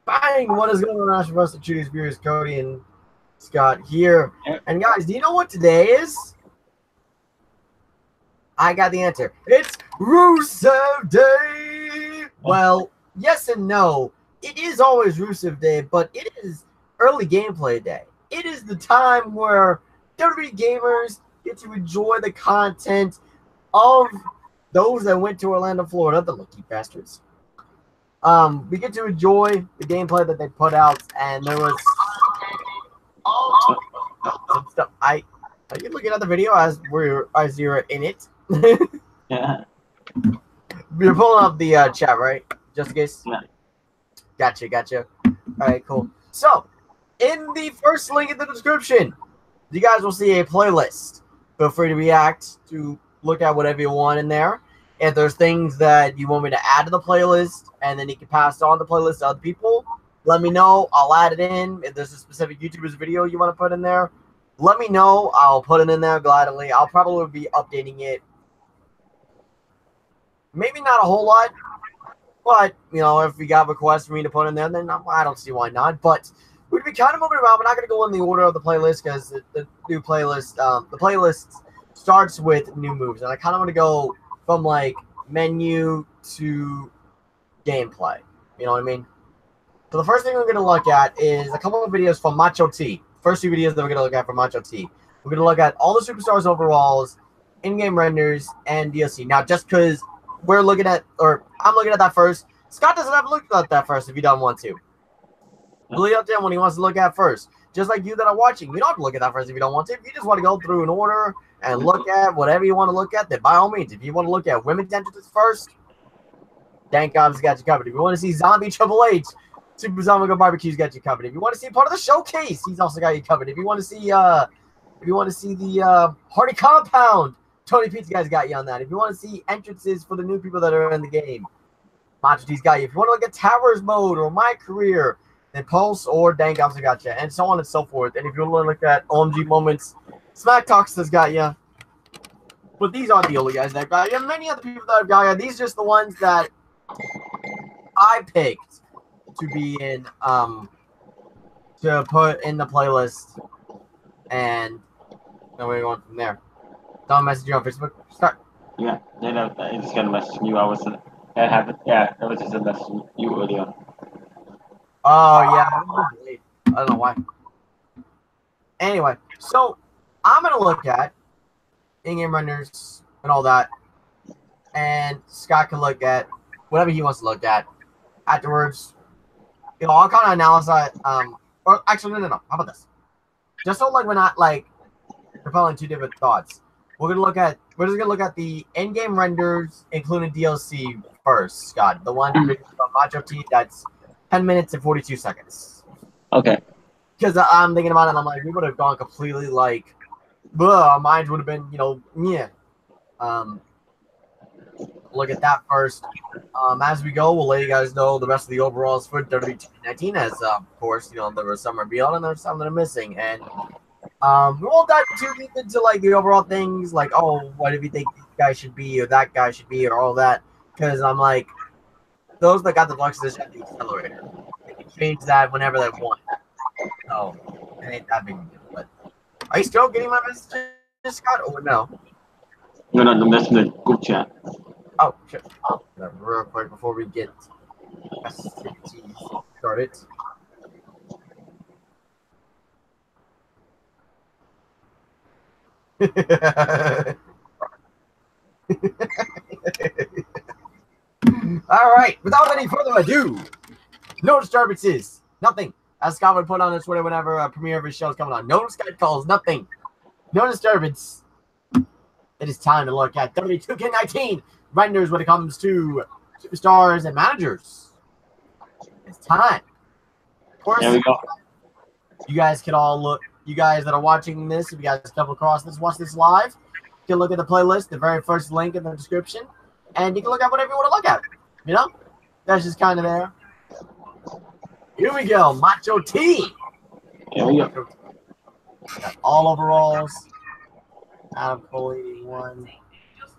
Bang! What is going on, Astro Buster Choose Viewers? Cody and Scott here. And guys, do you know what today is? I got the answer. It's Rusev Day! Well, yes and no. It is always Rusev Day, but it is early gameplay day. It is the time where WWE gamers get to enjoy the content of those that went to Orlando, Florida, the lucky bastards. We get to enjoy the gameplay that they put out, and there was some stuff. Are you looking at the video as you're in it? Yeah. You're pulling up the chat, right? Just in case. Yeah. Gotcha. All right, cool. So, in the first link in the description, you guys will see a playlist. Feel free to react to look at whatever you want in there. If there's things that you want me to add to the playlist, and then you can pass on the playlist to other people, let me know. I'll add it in. If there's a specific YouTuber's video you want to put in there, let me know. I'll put it in there gladly. I'll probably be updating it. Maybe not a whole lot, but, you know, if we got requests for me to put in there, then I don't see why not. But we'd be kind of moving around. We're not going to go in the order of the playlist because the new playlist, the playlist starts with new moves. And I kind of want to go from, like, menu to gameplay. You know what I mean? So the first thing we're going to look at is a couple of videos from Macho T. First two videos that we're going to look at from Macho T. We're going to look at all the Superstars overalls, in-game renders, and DLC. Now, just because we're looking at, or I'm looking at that first, Scott doesn't have to look at that first if you don't want to. Really up to him when he wants to look at first. Just like you that are watching, you don't have to look at that first if you don't want to. If you just want to go through an order and look at whatever you want to look at, then by all means. If you want to look at women's entrances first, Dank Gob's got you covered. If you want to see Zombie Triple H, Super Zombie Barbecue's got you covered. If you want to see part of the showcase, he's also got you covered. If you want to see the Hardy Compound, Tony Pizza guy's got you on that. If you want to see entrances for the new people that are in the game, Macho T's got you. If you want to look at Towers mode or My Career, then Pulse or Dank Gob's got you, and so on and so forth. And if you want to look at OMG moments, Smack Talks has got you. But these aren't the only guys that got you. Many other people that have got you. These are just the ones that I picked to be in, to put in the playlist, and then we're going from there. Don't message you on Facebook. Start. Yeah. Then I just got a message from you. I was just a message from you earlier. Oh yeah, I don't know why. Anyway, so I'm gonna look at in-game renders and all that, and Scott can look at whatever he wants to look at. Afterwards, you know, I'll kind of analyze. Or actually, no. How about this? Just so like we're not like propelling two different thoughts. We're just gonna look at the in-game renders, including DLC first, Scott. The one from Macho T that's 10 minutes and 42 seconds. Okay. Because I'm thinking about it, and I'm like, we would have gone completely like, our minds would have been, you know, yeah. Look at that first. As we go, we'll let you guys know the rest of the overalls for WWE 2019. As of course, you know, there was some revealed and there's some that are missing, and we won't dive too deep into like the overall things, like, oh, what do you think this guy should be or that guy should be or all that, because I'm like, those that got the Flux Edition at the accelerator, they can change that whenever they want. So it ain't that big a deal. But are you still getting my messages, Scott, or no? No, the message in the group chat. Oh shit! Real quick before we get started. All right, without any further ado, no disturbances, nothing. As Scott would put on his Twitter whenever a premiere of his show is coming on. No Skype calls, nothing. No disturbance. It is time to look at WWE 2K19 renders when it comes to superstars and managers. It's time. Of course, There we go. you guys can all look. You guys that are watching this, if you guys stumble across this, watch this live, you can look at the playlist, the very first link in the description, and you can look at whatever you want to look at. You know? That's just kind of there. Here we go. Macho T. Here we go. Got all overalls. Adam Cole 81.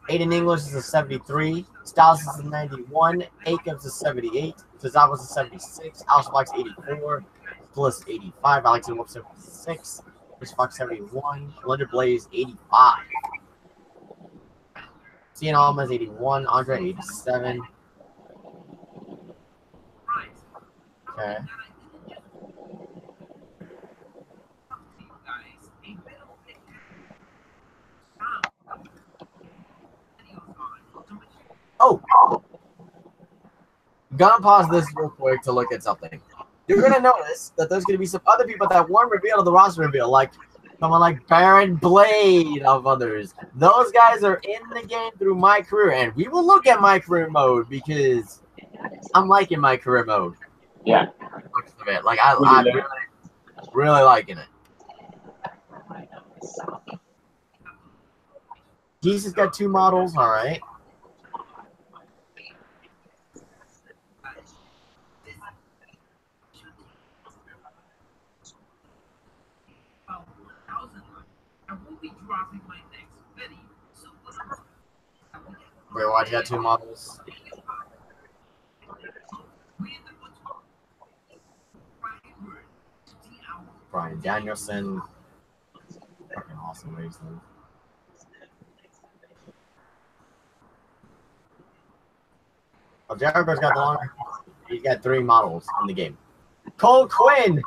Aiden English is a 73. Styles is a 91. Akins is 78. Zazawa is a 76. Alice Fox 84. Bliss 85. Alexander Wolf 76. Chris Fox 71. Linda Blaze 85. Cian Almas 81. Andre 87. Okay. Oh! Gonna pause this real quick to look at something. You're gonna notice that there's gonna be some other people that weren't revealed in the roster reveal, like someone like Baron Blade of others. Those guys are in the game through My Career, and we will look at My Career mode because I'm liking My Career mode. Yeah. Like I'm really liking it. Jesus got 2 models, all right. Wait, why you got 2 models? Brian Danielson. Fucking awesome racing. Oh, Jericho's got the longer. He's got 3 models in the game. Cole Quinn!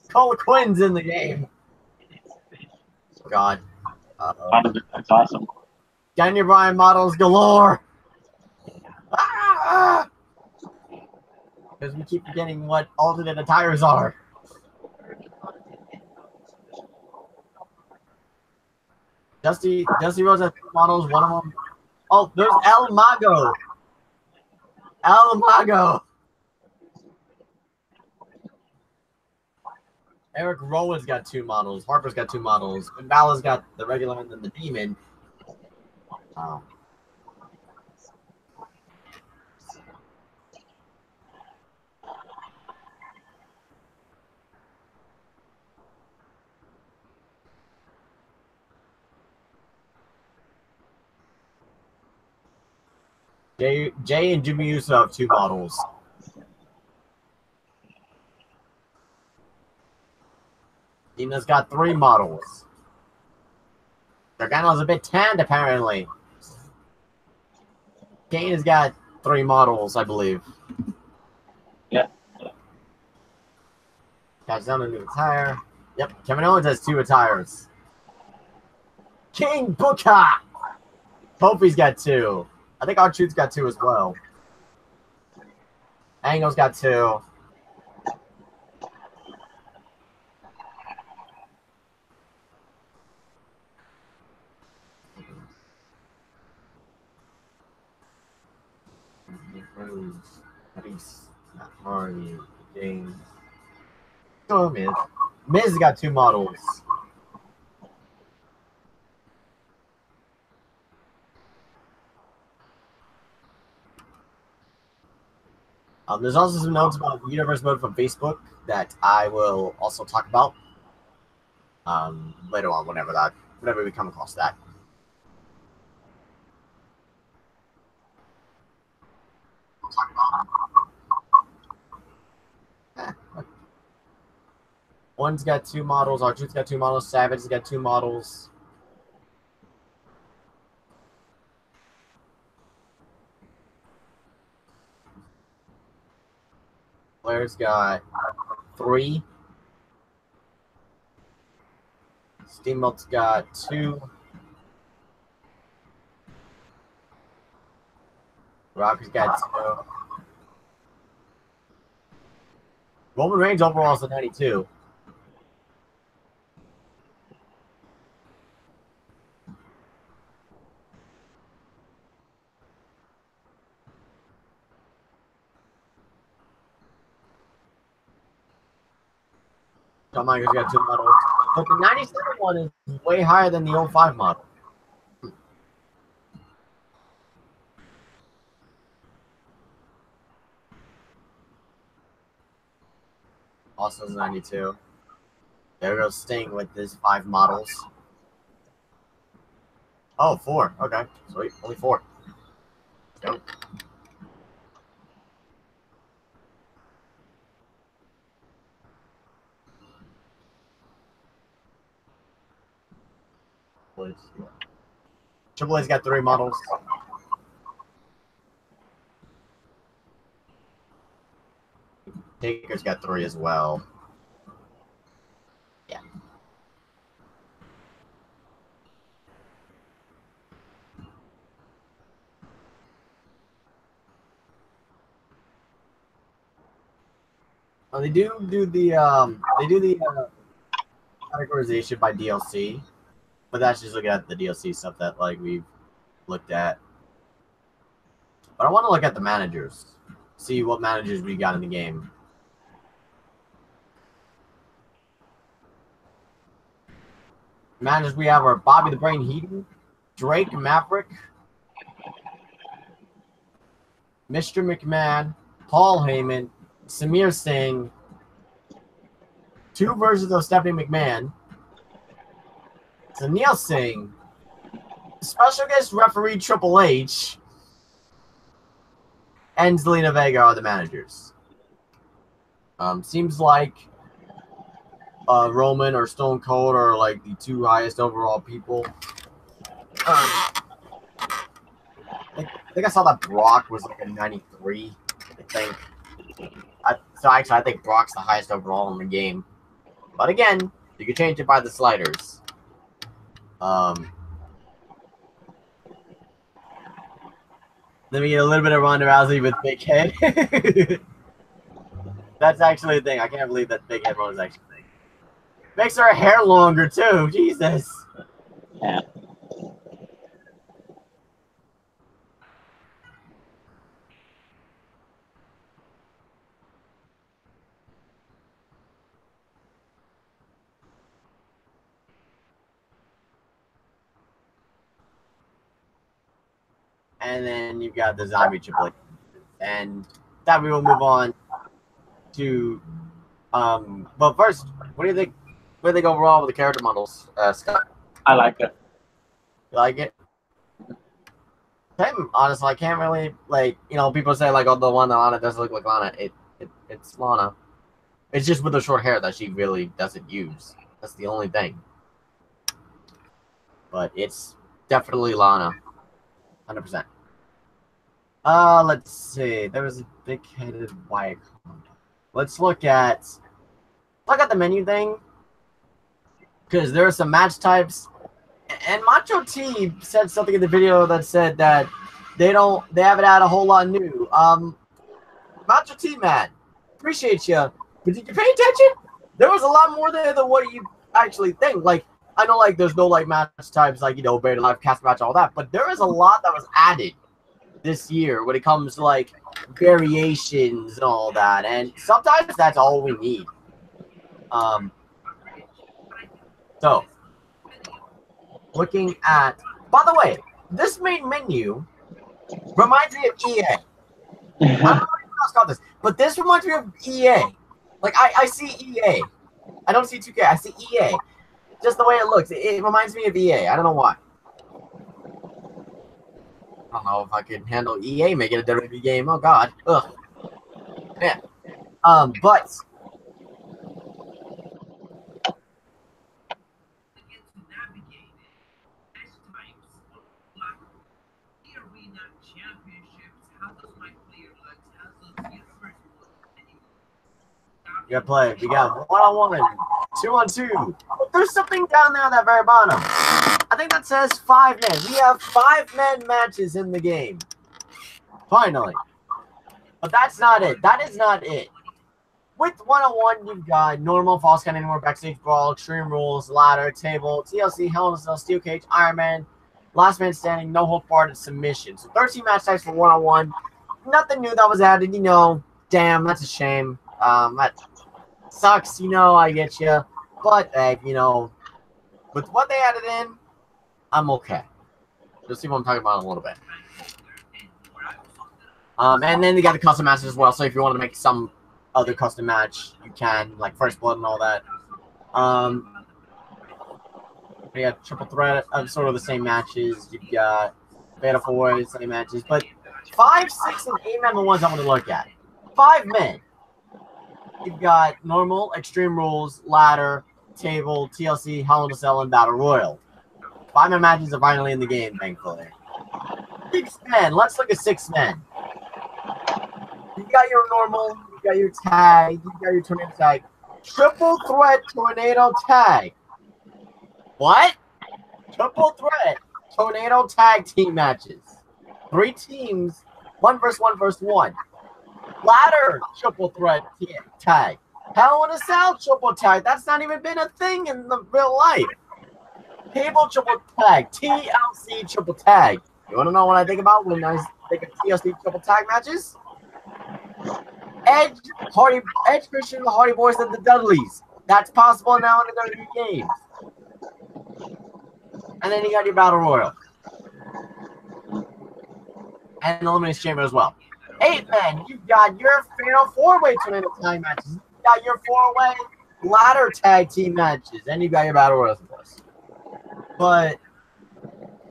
Cole Quinn's in the game. God. That's awesome. Daniel Bryan models galore. Ah! Because we keep forgetting what alternate attires are. Dusty Rhodes has 2 models. One of them. Oh, there's El Mago. El Mago. Eric Rowan's got 2 models. Harper's got 2 models. And Balor's got the regular and then the demon. Oh. Jay and Jimmy Uso have 2 models. Dina's got 3 models. Gargano's a bit tanned, apparently. Kane has got 3 models, I believe. Yeah. Catch down a new attire. Yep, Kevin Owens has 2 attires. King Booker! Kofi's got 2. I think R-Truth's got 2 as well. Angle's got 2. Nice. Not Hardy. James. Oh, Miz. Miz has got 2 models. There's also some notes about Universe Mode from Facebook that I will also talk about later on, whenever we come across that. We'll talk about. One's got 2 models. R-Truth's got 2 models. Savage has got 2 models. Blair's got 3. Steamboat's got 2. Rocky's got 2. Roman Reigns overall is a 92. Shawn Michaels got 2 models. But the 97 one is way higher than the 05 model. Also 92. There goes Sting with his 5 models. Oh, 4. Okay, sweet. Only 4. Let's go. Triple A's got 3 models. Taker's got 3 as well. Yeah. Oh, they do the categorization by DLC, but that's just looking at the DLC stuff that like we've looked at. But I want to look at the managers, see what managers we got in the game. Managers we have are Bobby the Brain Heaton, Drake Maverick, Mr. McMahon, Paul Heyman, Samir Singh, 2 versions of Stephanie McMahon, Sunil Singh, special guest referee Triple H, and Zelina Vega are the managers. Seems like Roman or Stone Cold are like the 2 highest overall people. I think I saw that Brock was like a 93. I think. So actually, I think Brock's the highest overall in the game. But again, you can change it by the sliders. Let me get a little bit of Ronda Rousey with big head. That's actually a thing. I can't believe that big head one is actually a thing. Makes her hair longer too. Jesus. Yeah. And then you've got the zombie Triple H. And that we will move on to but first, what do you think? What do you think overall with the character models, Scott? I like it. You like it? Honestly, I can't really people say like, oh, the one that Lana doesn't look like Lana. It's Lana. It's just with the short hair that she really doesn't use. That's the only thing. But it's definitely Lana. 100%. Let's see. There was a big-headed Wyatt. Let's look at the menu thing, because there are some match types, and Macho T said something in the video that said that they haven't had a whole lot new. Macho T, man, appreciate you, but did you pay attention? There was a lot more there than what you actually think. Like, I know like there's no like match types like buried alive, cast match, all that, but there is a lot that was added this year when it comes to like variations and all that, and sometimes that's all we need. So looking at, by the way, this main menu reminds me of EA. I don't know what else got this, but this reminds me of EA. Like I see EA. I don't see 2K. I see EA. Just the way it looks. It reminds me of EA. I don't know why. I don't know if I can handle EA making a WWE game. Oh God. Ugh. Yeah. But we got play. We got 1-on-1, 2-on-2. There's something down there at that very bottom. I think that says 5 men. We have 5-man matches in the game. Finally. But that's not it. That is not it. With 1-on-1, you've got normal, false count anywhere, backstage brawl, extreme rules, ladder, table, TLC, Hell in a Cell, steel cage, Iron Man, last man standing, no hold barred, and submission. So 13 match types for 1-on-1. Nothing new that was added. Damn, that's a shame. That sucks. I get you. But with what they added in, I'm okay. You'll see what I'm talking about in a little bit. And then they got the custom matches as well. So if you want to make some other custom match, you can, like First Blood and all that. You got triple threat of sort of the same matches. You've got Fatal 4 same matches. But 5, 6, and 8 men are the ones I'm going to look at. 5 men. You've got normal, Extreme Rules, ladder, table, TLC, Hell in a Cell, and Battle Royal. 5-man matches are finally in the game, thankfully. 6 men. Let's look at 6 men. You got your normal, you got your tag, you got your tornado tag. Triple threat tornado tag. What? Triple threat tornado tag team matches. 3 teams, 1 versus 1 versus 1. Ladder triple threat tag. Hell in a Cell triple tag. That's not even been a thing in the real life. Table triple tag. TLC triple tag. You want to know what I think about when I think of TLC triple tag matches? Edge, Christian, the Hardy Boys, and the Dudleys. That's possible now in the WWE games. And then you got your Battle Royal. And the Elimination Chamber as well. 8 men, you've got your Fatal 4-way tornado tag matches. You've got your 4-way ladder tag team matches. And you've got your Battle Royals, of course. But,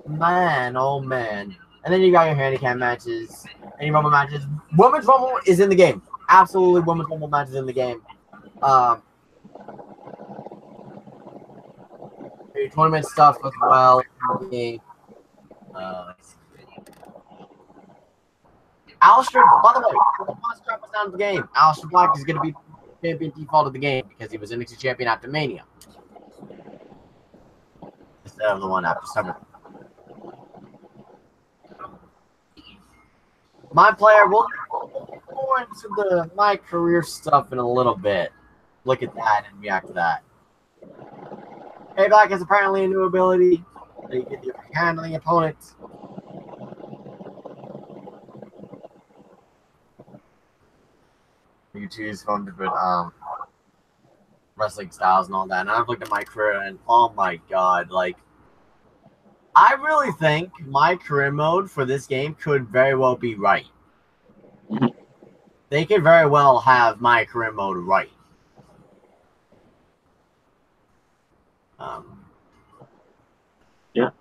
man, oh man. And then you got your handicap matches. And your Rumble matches. Women's Rumble is in the game. Absolutely, Women's Rumble matches in the game. Your tournament stuff as well. Aleister, by the way, the last drop was down of the game. Aleister Black is going to be champion default of the game because he was NXT champion after Mania. Instead of the one after Summer. My player, we'll get more into my career stuff in a little bit. Look at that and react to that. Payback is apparently a new ability. You get the handling opponents. You choose from different wrestling styles and all that. And I've looked at my career and oh my god, like I really think my career mode for this game could very well be right. They could very well have my career mode right. Yeah.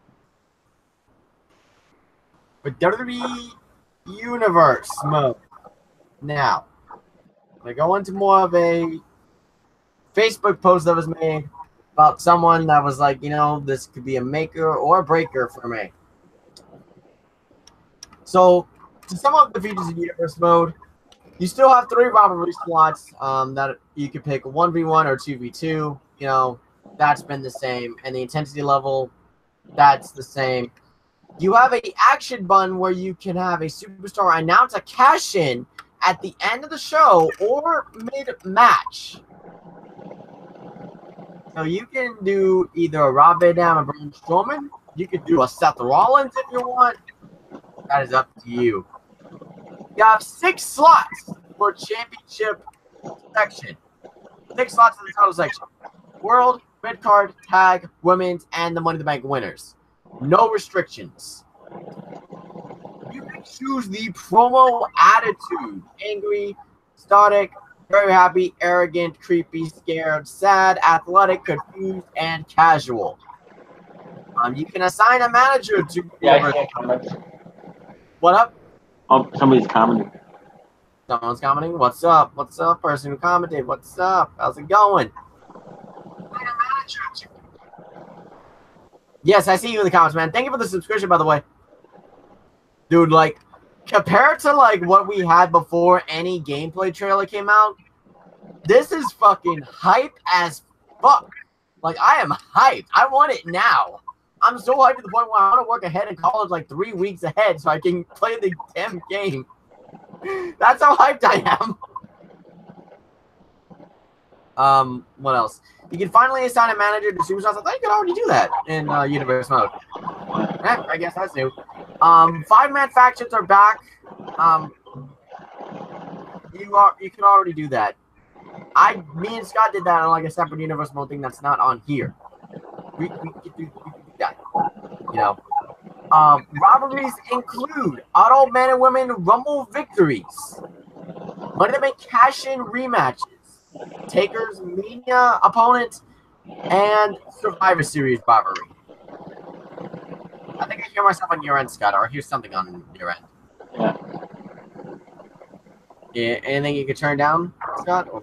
But WWE Universe mode. Now, I'm going to go into more of a Facebook post that was made about someone that was like, you know, this could be a maker or a breaker for me. So, to sum up the features of Universe mode, you still have 3 rivalry slots that you could pick 1v1 or 2v2. You know, that's been the same. And the intensity level, that's the same. You have a action button where you can have a superstar announce a cash-in at the end of the show or mid-match. So you can do either a Rob Van Dam or Braun Strowman. You could do a Seth Rollins if you want. That is up to you. You have 6 slots for championship section. 6 slots in the title section. World, mid-card, tag, women's, and the Money in the Bank winners. No restrictions. You can choose the promo attitude. Angry, static, very happy, arrogant, creepy, scared, sad, athletic, confused, and casual. You can assign a manager to. Yeah, I can't comment. What up? Oh, somebody's commenting. Someone's commenting. What's up? What's up, person who commented? What's up? How's it going? Yes, I see you in the comments, man. Thank you for the subscription, by the way. Dude, like, compared to, like, what we had before any gameplay trailer came out, this is fucking hype as fuck. Like, I am hyped. I want it now. I'm so hyped to the point where I want to work ahead in college, like, 3 weeks ahead so I can play the damn game. That's how hyped I am. What else? You can finally assign a manager to Superstars. I thought you could already do that in Universe mode. I guess that's new. 5-man factions are back. You can already do that. Me and Scott did that on like a separate Universe mode thing that's not on here. We can do that. You know. Rivalries include Auto Men and Women Rumble victories, Money in the Bank cash-in rematches, Taker's Mania opponent, and Survivor Series rivalry. I think I hear myself on your end, Scott, or I hear something on your end. Yeah. Yeah, anything you could turn down, Scott? Or...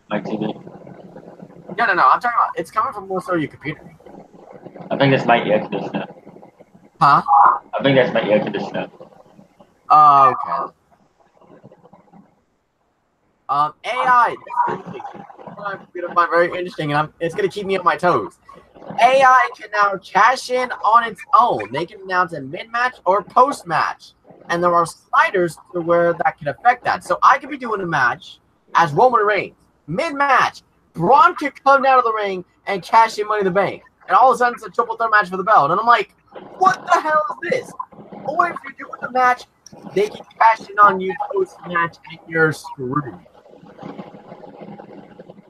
My TV. No. I'm talking about it's coming from more so your computer. I think that's my air conditioner. Huh? I think that's my air conditioner. Oh, okay. AI. I'm gonna find very interesting, and it's gonna keep me on my toes. AI can now cash in on its own. They can announce a mid-match or post-match, and there are sliders to where that can affect that. So I could be doing a match as Roman Reigns. Mid-match, Braun could come down to the ring and cash in Money in the Bank, and all of a sudden it's a triple threat match for the belt. And I'm like, what the hell is this? Or if you're doing the match, they can cash in on you post-match, and you're screwed.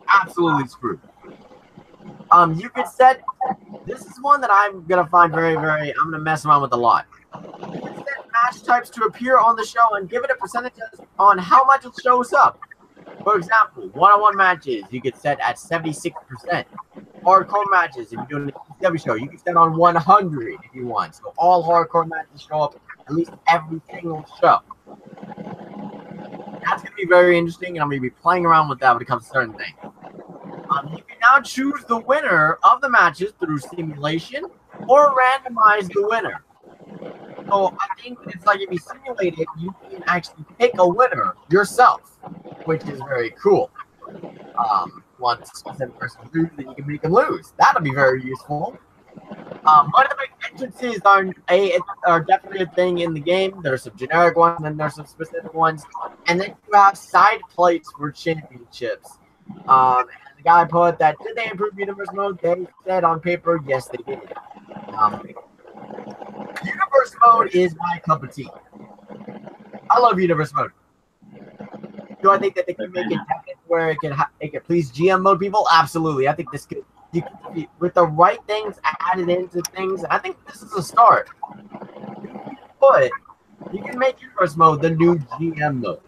Absolutely screwed. You could set. This is one that I'm gonna find very. I'm gonna mess around with a lot. You can set match types to appear on the show and give it a percentage on how much it shows up. For example, one-on-one matches you could set at 76%. Hardcore matches, if you're doing an ECW show, you can set on 100 if you want. So all hardcore matches show up at least every single show. That's gonna be very interesting, and I'm gonna be playing around with that when it comes to certain things. You can now choose the winner of the matches through simulation or randomize the winner. So I think it's like if you simulate it, you can actually pick a winner yourself, which is very cool. Once a specific person loses, then you can make them lose. That'll be very useful. Money in the Bank entrances are definitely a thing in the game. There's some generic ones, and then there's some specific ones. And then you have side plates for championships. The guy put that, did they improve Universe Mode? They said on paper, yes, they did. Universe Mode is my cup of tea. I love Universe Mode. Do I think that they can make it where it can please GM mode people? Absolutely. I think this could, with the right things added into things, I think this is a start. But you can make Universe Mode the new GM mode.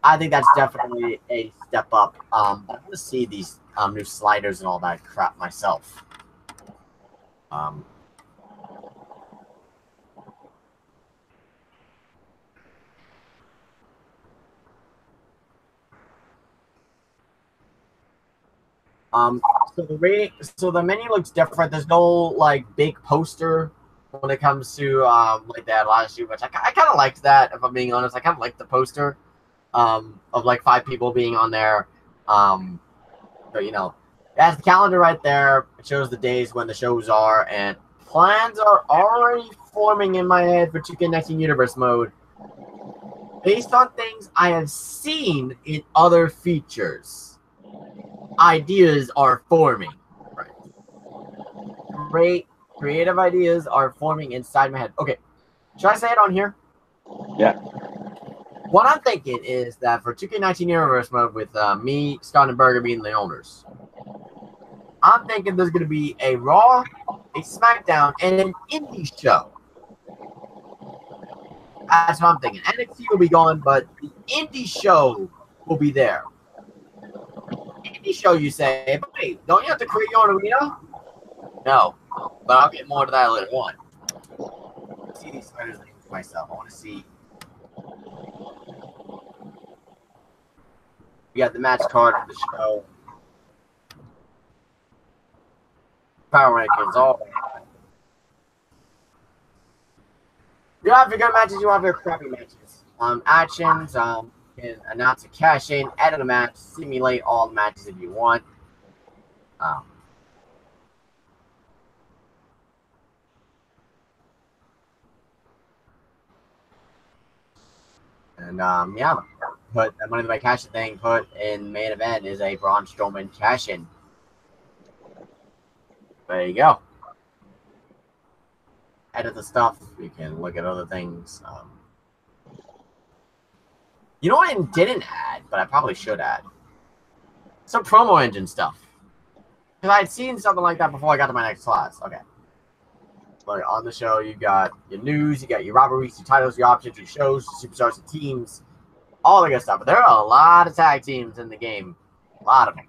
I think that's definitely a step up. I want to see these new sliders and all that crap myself. So the menu looks different. There's no like big poster when it comes to like that last year, which I kind of liked that. If I'm being honest, I kind of liked the poster. Of like 5 people being on there. So, you know, it has the calendar right there. It shows the days when the shows are, and plans are already forming in my head for 2K19 Universe Mode based on things I have seen in other features. Ideas are forming. Right. Great creative ideas are forming inside my head. Okay, should I say it on here? Yeah. What I'm thinking is that for 2K19 Universe Mode with me, Scott, and Burger being the owners, I'm thinking there's going to be a Raw, a SmackDown, and an indie show. That's what I'm thinking. NXT will be gone, but the indie show will be there. Indie show, you say, but wait, don't you have to create your own arena? No, but I'll get more to that later on. Let's see these spiders myself. I want to see. We got the match card for the show. Power rankings, all. You have your good matches, you have your crappy matches. Actions, you can announce a cash in, edit a match, simulate all the matches if you want. Yeah, put the Money in the Bank cash thing put in main event is a Braun Strowman cash in. There you go. Edit the stuff. You can look at other things. You know what I didn't add, but I probably should add? Some promo engine stuff. Because I had seen something like that before I got to my next class. Okay. But on the show, you got your news, you got your rivalries, your titles, your options, your shows, your superstars, and teams. all the good stuff. But there are a lot of tag teams in the game. A lot of them.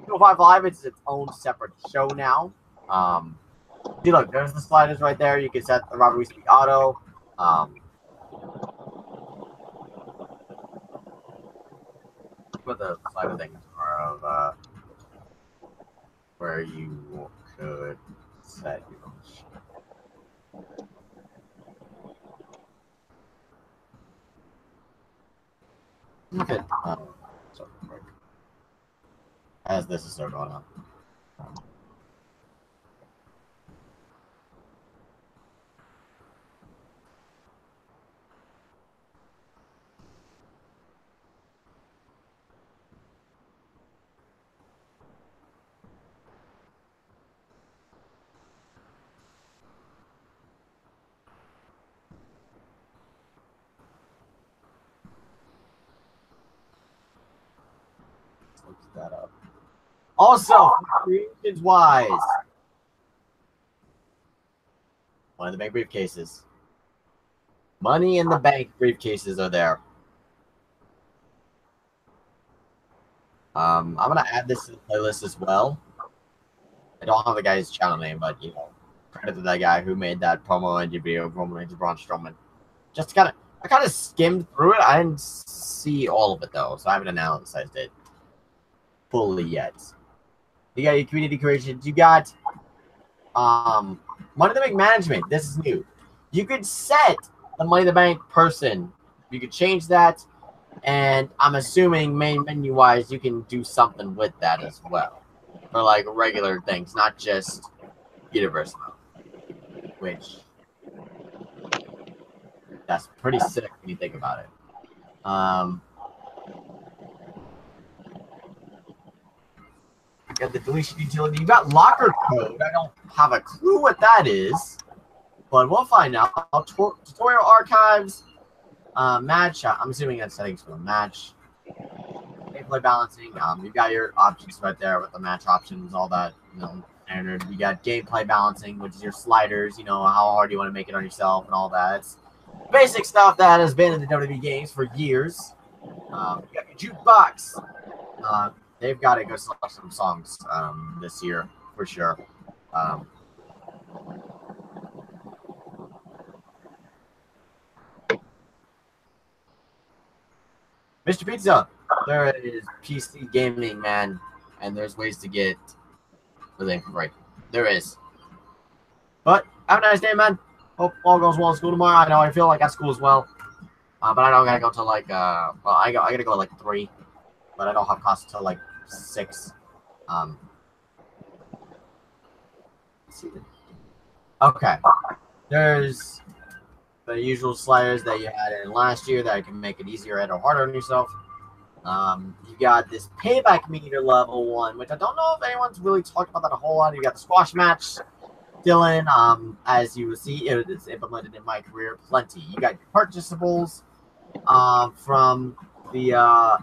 205 Live is its own separate show now. See, look, there's the sliders right there. You can set the Robert Weasley auto. What the slider things are of where you could set your own. Okay. Sorry, as this is still going on. Look that up. Also, creations wise, one of the bank briefcases. Money in the Bank briefcases are there. I'm gonna add this to the playlist as well. I don't have the guy's channel name, but you know, credit to that guy who made that promo engine video of Roman Reigns and Braun Strowman. Just I kind of skimmed through it. I didn't see all of it though, so I haven't analyzed it fully yet. You got your community creations. You got Money in the Bank management. This is new. You could set the Money in the Bank person. You could change that, and I'm assuming main menu wise, you can do something with that as well for like regular things, not just universal. Which that's pretty sick when you think about it. You got the deletion utility. You got locker code. I don't have a clue what that is, but we'll find out. Tutorial archives, match. I'm assuming that's settings for the match. Gameplay balancing. You got your options right there with the match options, all that. You know, standard. You got gameplay balancing, which is your sliders. You know how hard you want to make it on yourself and all that. It's basic stuff that has been in the WWE games for years. You got your jukebox. They've got to go select some songs this year for sure. Mr. Pizza, there is PC gaming, man, and there's ways to get the thing right. There is. But have a nice day, man. Hope all goes well at school tomorrow. I know I feel like at school as well, but I don't gotta go till like well, I gotta go at like 3, but I don't have class till like 6. Let's see. Okay, there's the usual sliders that you had in last year that can make it easier or harder on yourself. You got this payback meter level 1, which I don't know if anyone's really talked about that a whole lot. You got the squash match, Dylan. As you will see, it is implemented in my career plenty. You got your purchasables from the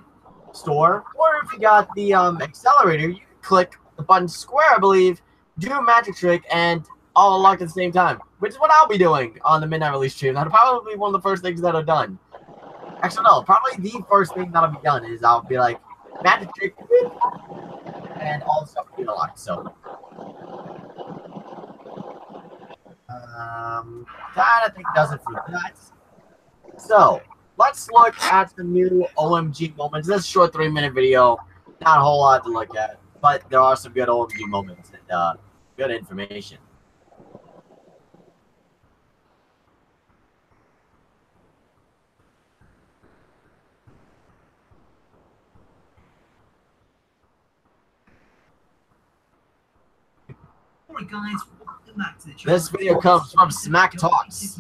store, or if you got the accelerator, you can click the button square, I believe, do a magic trick, and all unlocked at the same time, which is what I'll be doing on the midnight release stream. That'll probably be one of the first things that are done. Actually, no, probably the first thing that'll be done is I'll be like, magic trick, and all the stuff will be unlocked. So, that I think does it for that. So, let's look at the new OMG moments. This is a short 3-minute video, not a whole lot to look at, but there are some good OMG moments and good information. Alright guys, welcome back to the channel. This video comes from Smack Talks. This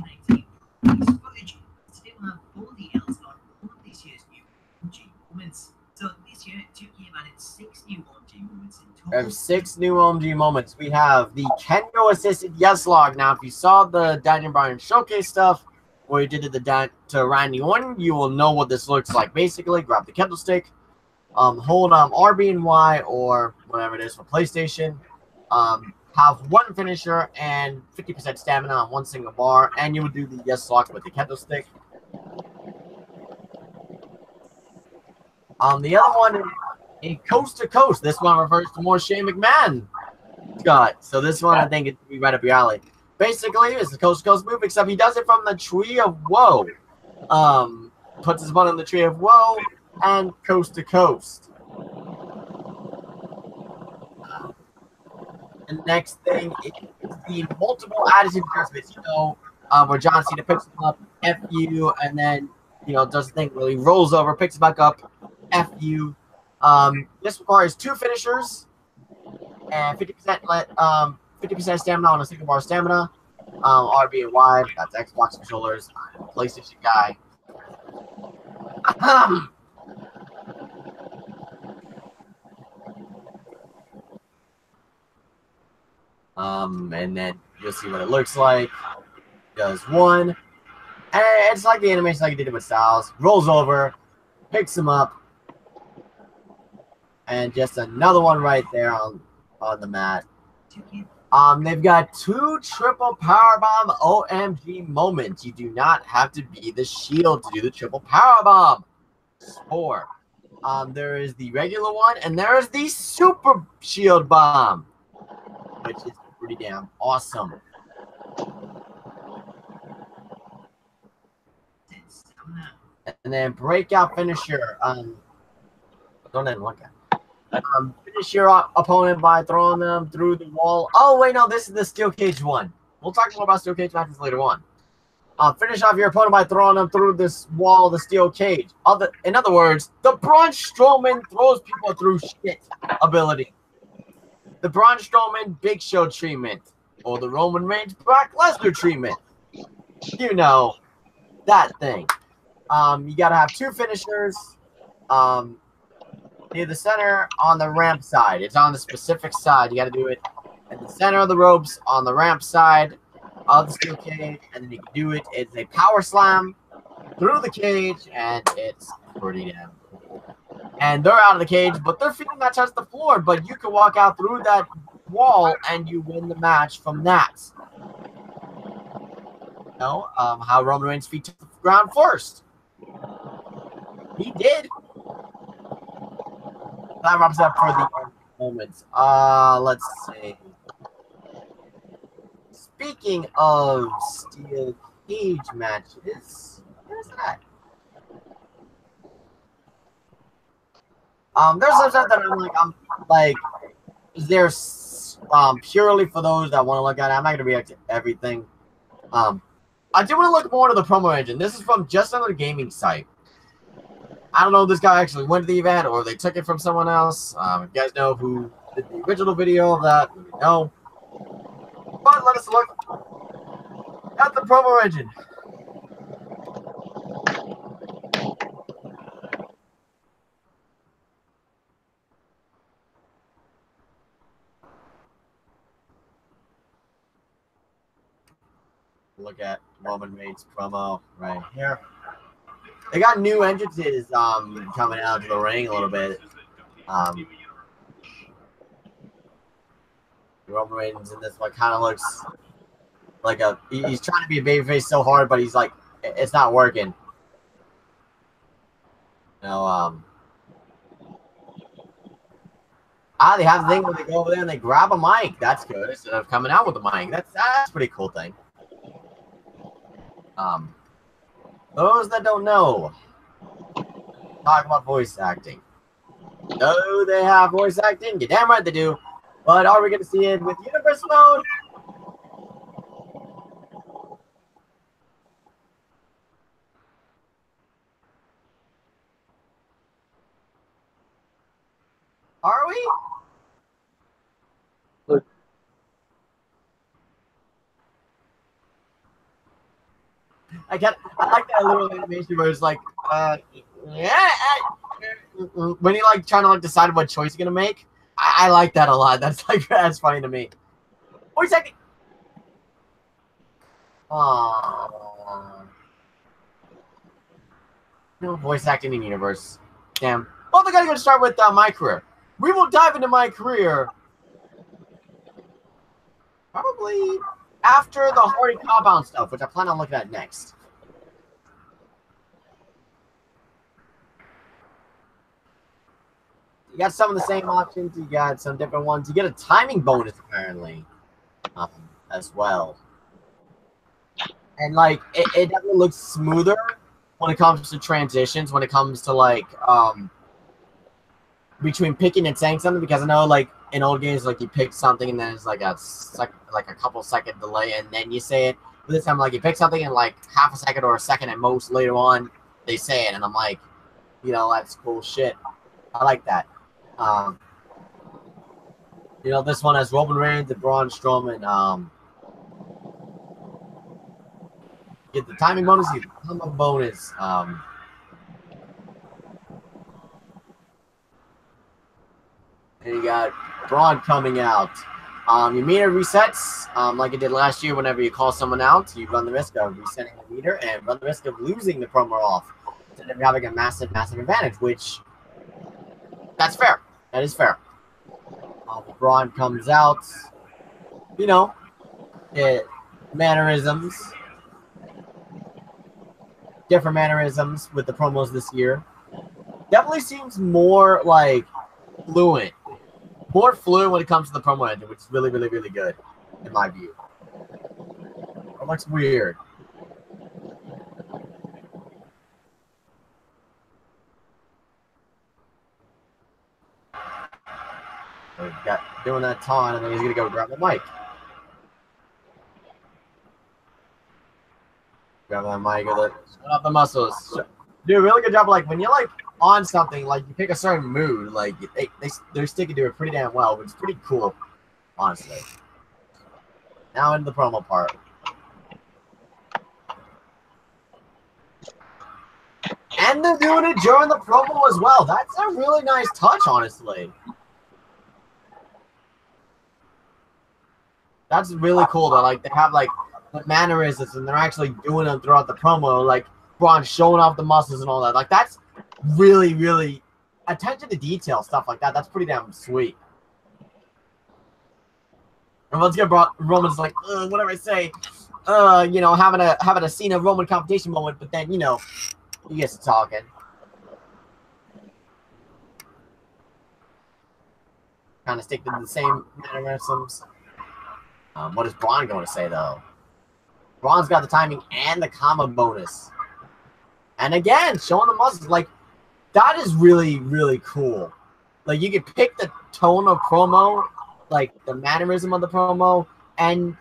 footage still have all the details on all of this year's new OMG moments. So this year, 2K added 6 new OMG moments in total. We have 6 new OMG moments. We have the Kendo assisted yes log. Now, if you saw the Daniel Bryan showcase stuff, where he did it to Randy Orton, you will know what this looks like. Basically, grab the Kendo stick, hold RB and Y or whatever it is for PlayStation. Have one finisher and 50% stamina on one single bar, and you would do the yes lock with the Kendo stick. The other one is a Coast to Coast. This one refers to more Shane McMahon, Scott. So this one I think it's right up your alley. Basically, it's the Coast to Coast move, except he does it from the Tree of Woe. Puts his opponent in the Tree of Woe and Coast to Coast. And the next thing is the multiple attitude adjustments. Where John Cena picks him up, FU, and then does the thing where he rolls over, picks him back up, FU. This requires 2 finishers and 50% stamina on a single bar stamina. RB and wide. That's Xbox controllers. I'm a PlayStation guy. And then you'll see what it looks like. Does 1. And it's like the animation like he did it with Styles. Rolls over, picks him up, and just another one right there on the mat. They've got 2 triple powerbomb OMG moments. You do not have to be the Shield to do the triple powerbomb. 4. There is the regular one, and there is the super Shield bomb, which is pretty damn awesome. And then breakout finisher. Don't even look at. Finish your opponent by throwing them through the wall. Oh wait, no, this is the steel cage one. We'll talk more about steel cage matches later on. Finish off your opponent by throwing them through this wall, the steel cage. In other words, the Braun Strowman throws people through shit ability. The Braun Strowman Big Show treatment, or the Roman Reigns Brock Lesnar treatment. That thing. You gotta have 2 finishers. Near the center on the ramp side. It's on the specific side. You gotta do it at the center of the ropes on the ramp side of the steel cage, and then you can do it. It's a power slam through the cage, and it's pretty damn cool. And they're out of the cage, but their feet not touch the floor. But you can walk out through that wall, and you win the match from that. How Roman Reigns' feet touch the ground first. He did. That wraps up for the moments. Let's see. Speaking of steel cage matches, where's that? There's some stuff that I'm like, is there purely for those that want to look at it? I'm not gonna react to everything. I do want to look more into the promo engine. This is from just another gaming site. I don't know if this guy actually went to the event or they took it from someone else. If you guys know who did the original video of that, let me know. But let us look at the promo engine. Look at Roman Reigns promo right here. They got new entrances coming out to the ring a little bit. Roman Reigns in this one kind of looks like he's trying to be a babyface so hard, but he's like, it's not working. They have the thing where they go over there and they grab a mic. That's good instead of coming out with a mic. That's a pretty cool thing. Those that don't know, talk about voice acting. No, they have voice acting. You're damn right they do. But are we going to see it with Universe Mode? Are we? Look. I like that little animation where it's like, when he like trying to like decide what choice he's gonna make. I like that a lot. That's funny to me. Voice acting. No voice acting in universe. Damn. Well, they're gonna start with my career. We will dive into my career probably after the Hardy Compound stuff, which I plan on looking at next. got some of the same options. You got some different ones. You get a timing bonus apparently, as well. And like it definitely looks smoother when it comes to transitions. When it comes to like between picking and saying something, because I know like in old games like you pick something and then it's like a couple second delay and then you say it. But this time like you pick something and like half a second or a second at most later on they say it, and I'm like, you know, that's cool shit. I like that. You know, this one has Roman Reigns and Braun Strowman. Get the timing bonus, you get the combo bonus. And you got Braun coming out. Your meter resets, like it did last year. Whenever you call someone out, you run the risk of resetting the meter and run the risk of losing the promo off instead of having a massive advantage, which that's fair. That is fair. Braun comes out. You know, mannerisms. Different mannerisms with the promos this year. Definitely seems more like fluent. More fluid when it comes to the promo engine, which is really, really, really good, in my view. It looks weird. So he's got doing that taunt, and then he's gonna go grab the mic. Grab that mic, shut up the muscles. Do a really good job. Like when you're like on something, like you pick a certain mood, like they're sticking to it pretty damn well, which is pretty cool, honestly. Now into the promo part. And they're doing it during the promo as well. That's a really nice touch, honestly. That's really cool that like they have like the mannerisms and they're actually doing them throughout the promo, like Braun showing off the muscles and all that. Like that's really, really attention to detail stuff like that. That's pretty damn sweet. And once again, Roman's like, whatever I say, you know, having a Cena Roman competition moment, but then you know, he gets to talking. Kind of stick to the same mannerisms. What is Braun going to say though? Braun's got the timing and the combo bonus. And again, showing the muscles, like, that is really, really cool. Like, you can pick the tone of promo, like, the mannerism of the promo, and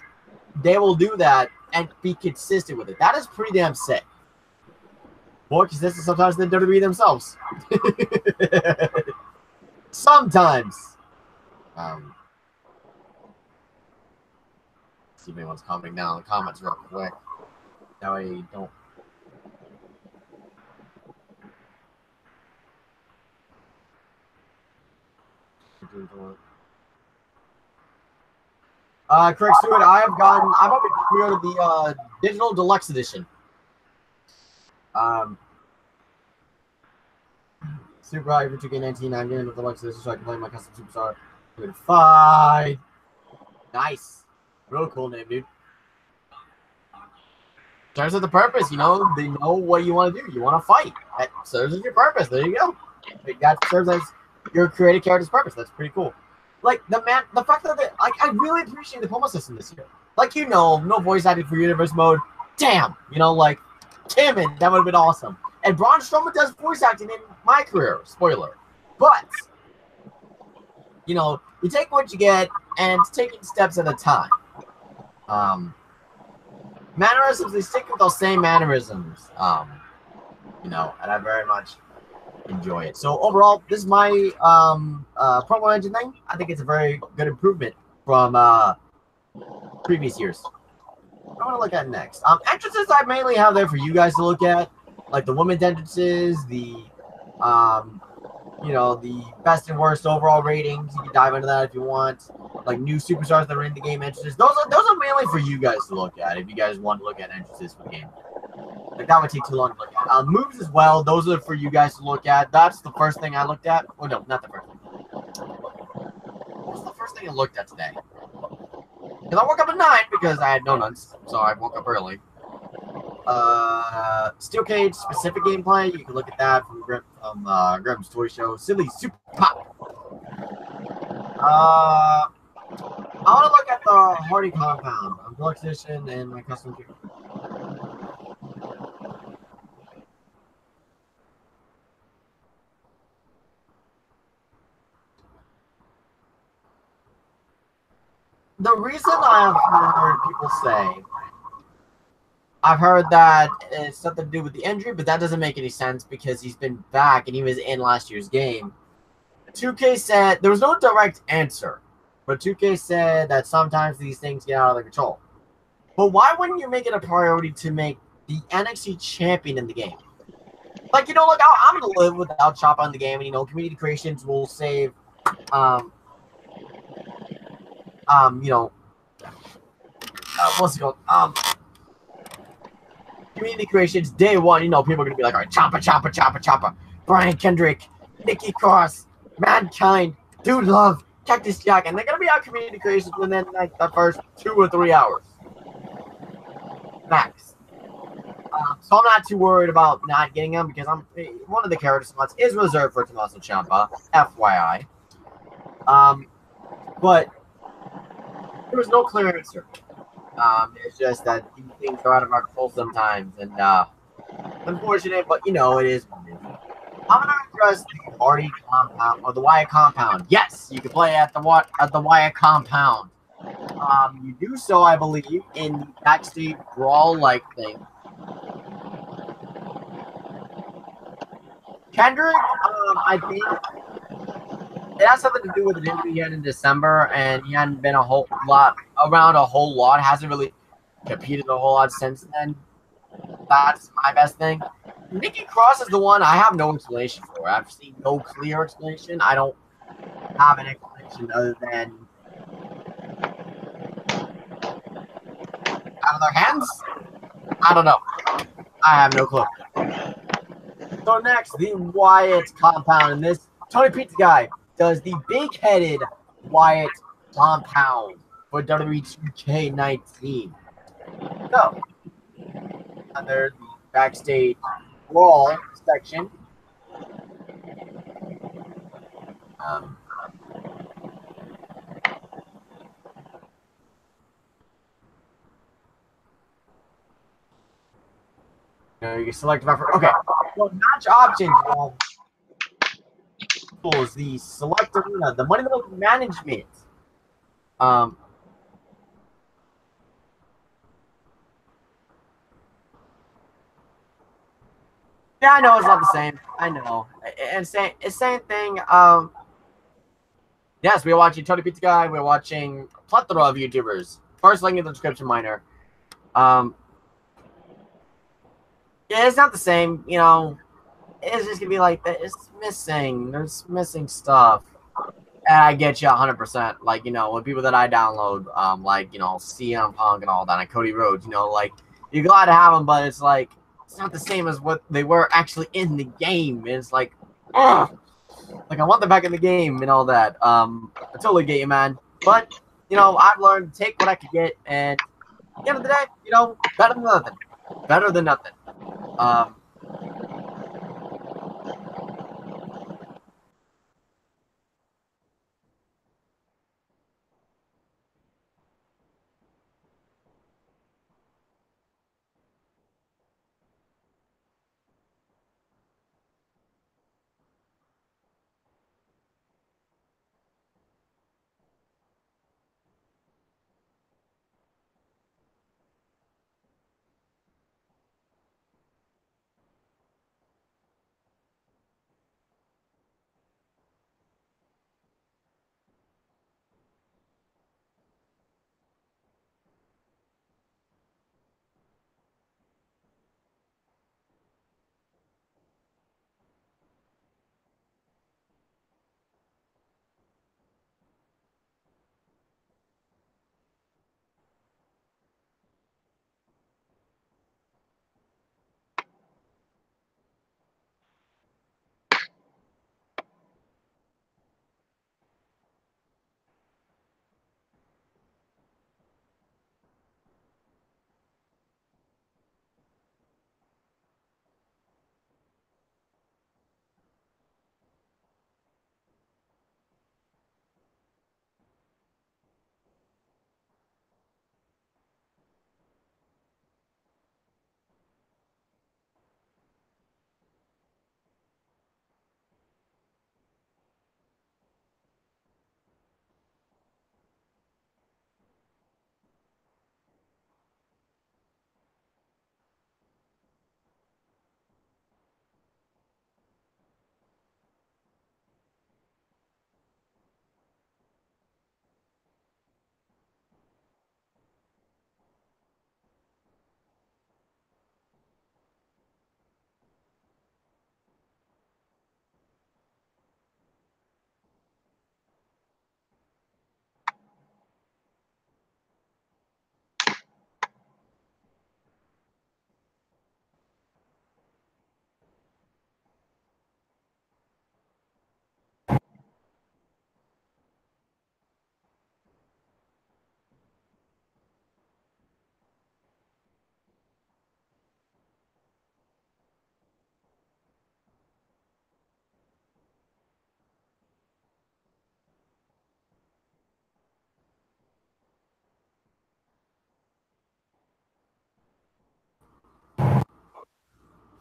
they will do that and be consistent with it. That is pretty damn sick. More consistent sometimes than WWE themselves. Sometimes. See if anyone's commenting down in the comments real quick. That way you don't. Craig Stewart, I've already pre-ordered the digital deluxe edition. Super High for 2K19, I'm getting the deluxe edition so I can play my custom superstar. Fight. Nice. Real cool name, dude. Serves as the purpose, you know. They know what you want to do. You want to fight. That serves as your purpose. There you go. That serves as your creative character's purpose. That's pretty cool. Like the fact that I really appreciate the promo system this year. Like, you know, no voice acting for universe mode. Damn, you know, like Timon, that would have been awesome. And Braun Strowman does voice acting in my career. Spoiler, but you know, you take what you get, and it's taking steps at a time. Mannerisms, they stick with those same mannerisms. You know, and I very much enjoy it. So overall, this is my promo engine thing. I think it's a very good improvement from previous years. What I want to look at next. Entrances I mainly have there for you guys to look at, like the women's entrances, the you know, the best and worst overall ratings. You can dive into that if you want. Like new superstars that are in the game entrances. Those are mainly for you guys to look at if you guys want to look at entrances for the game. Like that would take too long to look at. Moves as well. Those are for you guys to look at. That's the first thing I looked at. Oh no, not the first thing. What was the first thing I looked at today? Because I woke up at 9 because I had donuts, so I woke up early. Steel Cage specific gameplay. You can look at that from Grimm's Toy Show. Silly Super Pop. I want to look at the Hardy compound. I'm Deluxe Edition and my custom gear. The reason I have heard people say, I've heard that it's something to do with the injury, but that doesn't make any sense because he's been back and he was in last year's game. 2K said there was no direct answer, but 2K said that sometimes these things get out of their control. But why wouldn't you make it a priority to make the NXT champion in the game? Like, you know, like I'm gonna live without Ciampa in the game, and you know, community creations will save, you know, what's it called? Community creations day one. You know, people are gonna be like, all right, Ciampa, Ciampa, Ciampa, Ciampa, Brian Kendrick, Nikki Cross, Mankind, Dude Love, Cactus Jack, and they're gonna be out community creations within like the first 2 or 3 hours max. So I'm not too worried about not getting them because I'm one of the character spots is reserved for Tommaso Ciampa, FYI. But there was no clear answer. It's just that these things are out of our control sometimes, and unfortunate, but you know it is. I'm gonna address the Hardy compound or the Wyatt compound. Yes, you can play at the Wyatt compound. You do so, I believe, in the backstage brawl-like thing. Kendrick, I think it has something to do with the injury he had in December, and he hadn't been a whole lot around a whole lot. Hasn't really competed a whole lot since then. That's my best thing. Nikki Cross is the one I have no explanation for. I've seen no clear explanation. I don't have an explanation other than out of their hands. I don't know. I have no clue. So next, the Wyatt compound, and this Tony Pizza guy does the big-headed Wyatt compound for WWE 2K19. So, under the backstage brawl section, you can select reference. Okay, so match options. The select arena, the money level management. Yeah, I know it's not the same. I know. And same thing. Yes, we're watching Tony Pizza Guy. We're watching a plethora of YouTubers. First link in the description, minor. Yeah, it's not the same. You know, it's just gonna be like it's missing. There's missing stuff. And I get you 100%. Like, you know, with people that I download, like, you know, CM Punk and all that, and Cody Rhodes, you know, like, you're glad to have them, but it's like, it's not the same as what they were actually in the game. And it's like, ugh. Like, I want them back in the game and all that. I totally get you, man. But, you know, I've learned to take what I could get, and at the end of the day, you know, better than nothing. Better than nothing.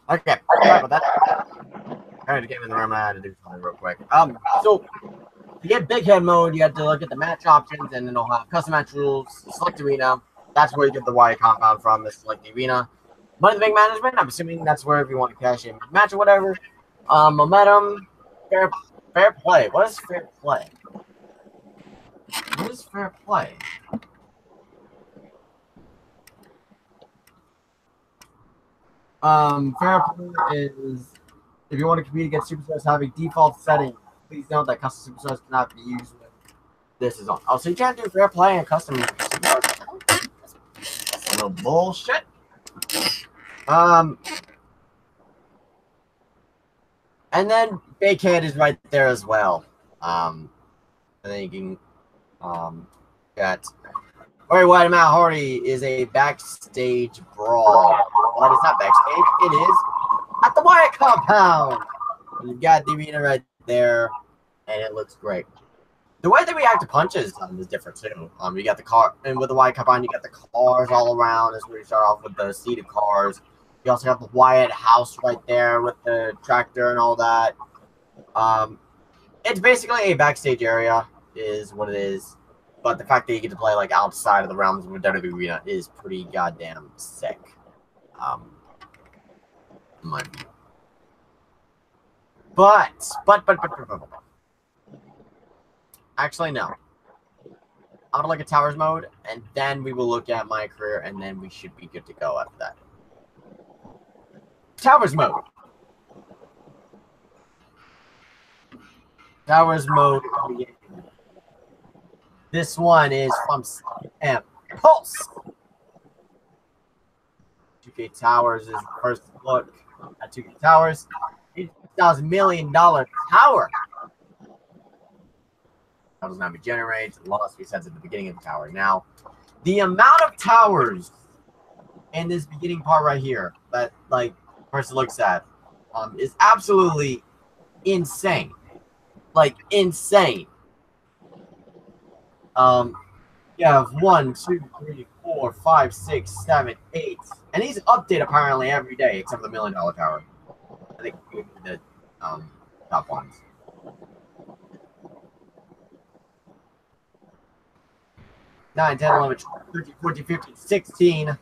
Okay, sorry about that. I had to get in the room. I had to do something real quick. So to get big head mode, you have to look at the match options, and then it'll have custom match rules, select arena. That's where you get the Wyatt compound from. The select arena. Money in the Bank management. I'm assuming that's where if you want to cash in match or whatever. Momentum, fair play. What is fair play? What is fair play? Fair play is if you want to compete against superstars having default setting, please note that custom superstars cannot be used with this is on. Oh, so you can't do fair play and custom superstars? That's a little bullshit. And then Bakehead is right there as well. And then you can get Bray Wyatt and Matt Hardy is a backstage brawl. Well, it's not backstage, it is at the Wyatt compound. You've got the arena right there, and it looks great. The way they react to punches is different too. You got the car, and with the Wyatt compound, you got the cars all around. As we start off with the seated cars. You also have the Wyatt house right there with the tractor and all that. It's basically a backstage area, is what it is. But the fact that you get to play like outside of the realms of the WWE arena is pretty goddamn sick. In my view. But. Actually, no. I'm gonna look at Towers mode, and then we will look at my career, and then we should be good to go after that. Towers mode. Towers mode. This one is from M Pulse. 2K Towers is the first look at 2K Towers. $8,000 million tower. How does not be generated? Lost resets at the beginning of the tower. Now, the amount of towers in this beginning part right here that like person looks at is absolutely insane. Like insane. You have 1, 2, 3, 4, 5, 6, 7, 8, and these update apparently every day except for the $1 million tower. I think the top ones. 9, 10, 11, 12, 13, 14, 15, 16.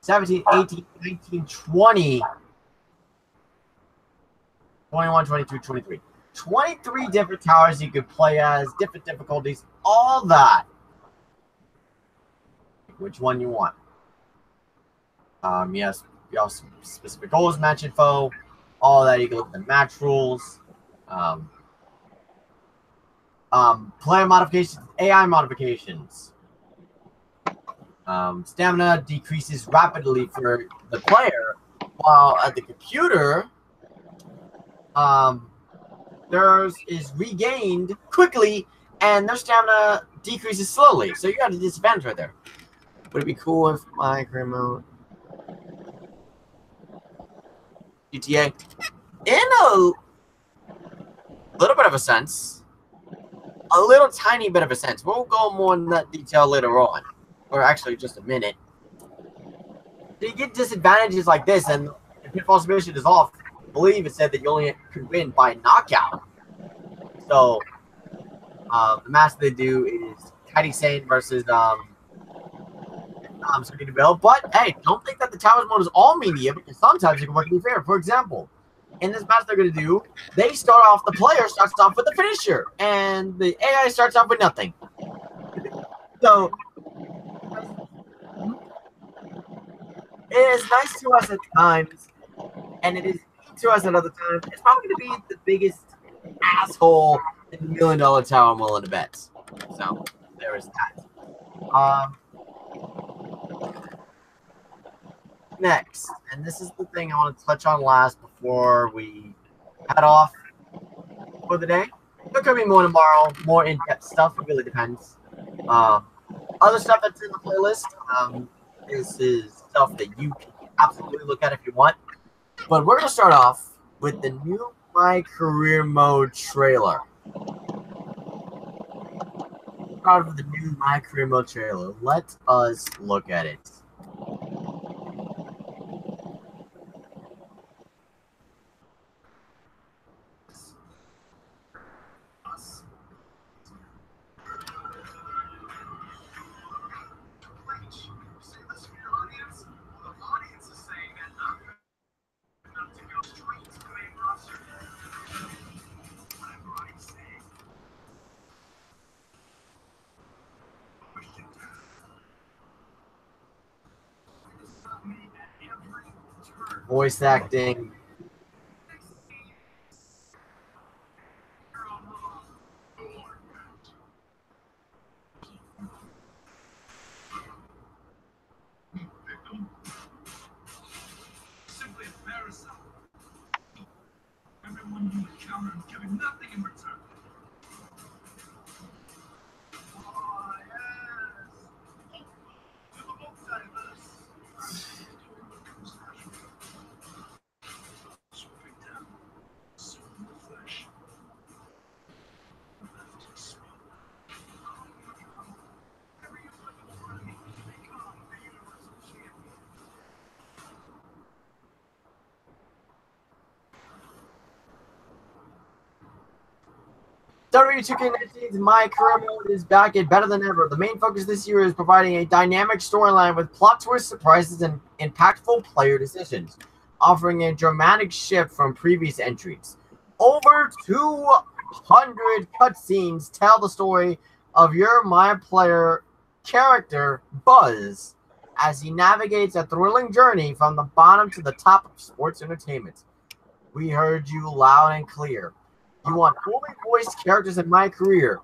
17, 18, 19, 20, 21, 22, 23. 23 different towers you could play as, different difficulties, all that. Which one you want. Yes, you also specific goals, match info, all that. You can look at the match rules. Player modifications, AI modifications. Stamina decreases rapidly for the player, while at the computer, theirs is regained quickly, and their stamina decreases slowly. So you got a disadvantage right there. Would it be cool if my career mode GTA in a little bit of a sense, a little tiny bit of a sense. We'll go more in that detail later on, or actually just a minute. So you get disadvantages like this, and if pitfall submission is off, I believe it said that you only could win by knockout. So the match they do is Kairi Sane versus Serena Deville. But hey, don't think that the Towers mode is all media, because sometimes it can work in your favor. For example, in this match they're going to do, they start off, the player starts off with the finisher, and the AI starts off with nothing. So it is nice to us at times, and it is mean to us at other times. It's probably going to be the biggest asshole in the $1 million tower I'm willing to bet. So there is that. Next, and this is the thing I want to touch on last before we head off for the day. There could be more tomorrow, more in-depth stuff. It really depends. Other stuff that's in the playlist, this is stuff that you can absolutely look at if you want. But we're going to start off with the new My Career Mode trailer. out of the new My Career Mode trailer. Let us look at it. Voice acting. Simply a parasite. Everyone you encounter is giving nothing in return. Oh, yes. To the book side of this. Swooping down, soon the flesh. Left smoke. Every weapon ready to become the universal champion. WWE2K19's My Career Mode is back and better than ever. The main focus this year is providing a dynamic storyline with plot twists, surprises, and impactful player decisions, offering a dramatic shift from previous entries. Over 200 cutscenes tell the story of your My Player character, Buzz, as he navigates a thrilling journey from the bottom to the top of sports entertainment. We heard you loud and clear. You want fully voiced characters in My Career?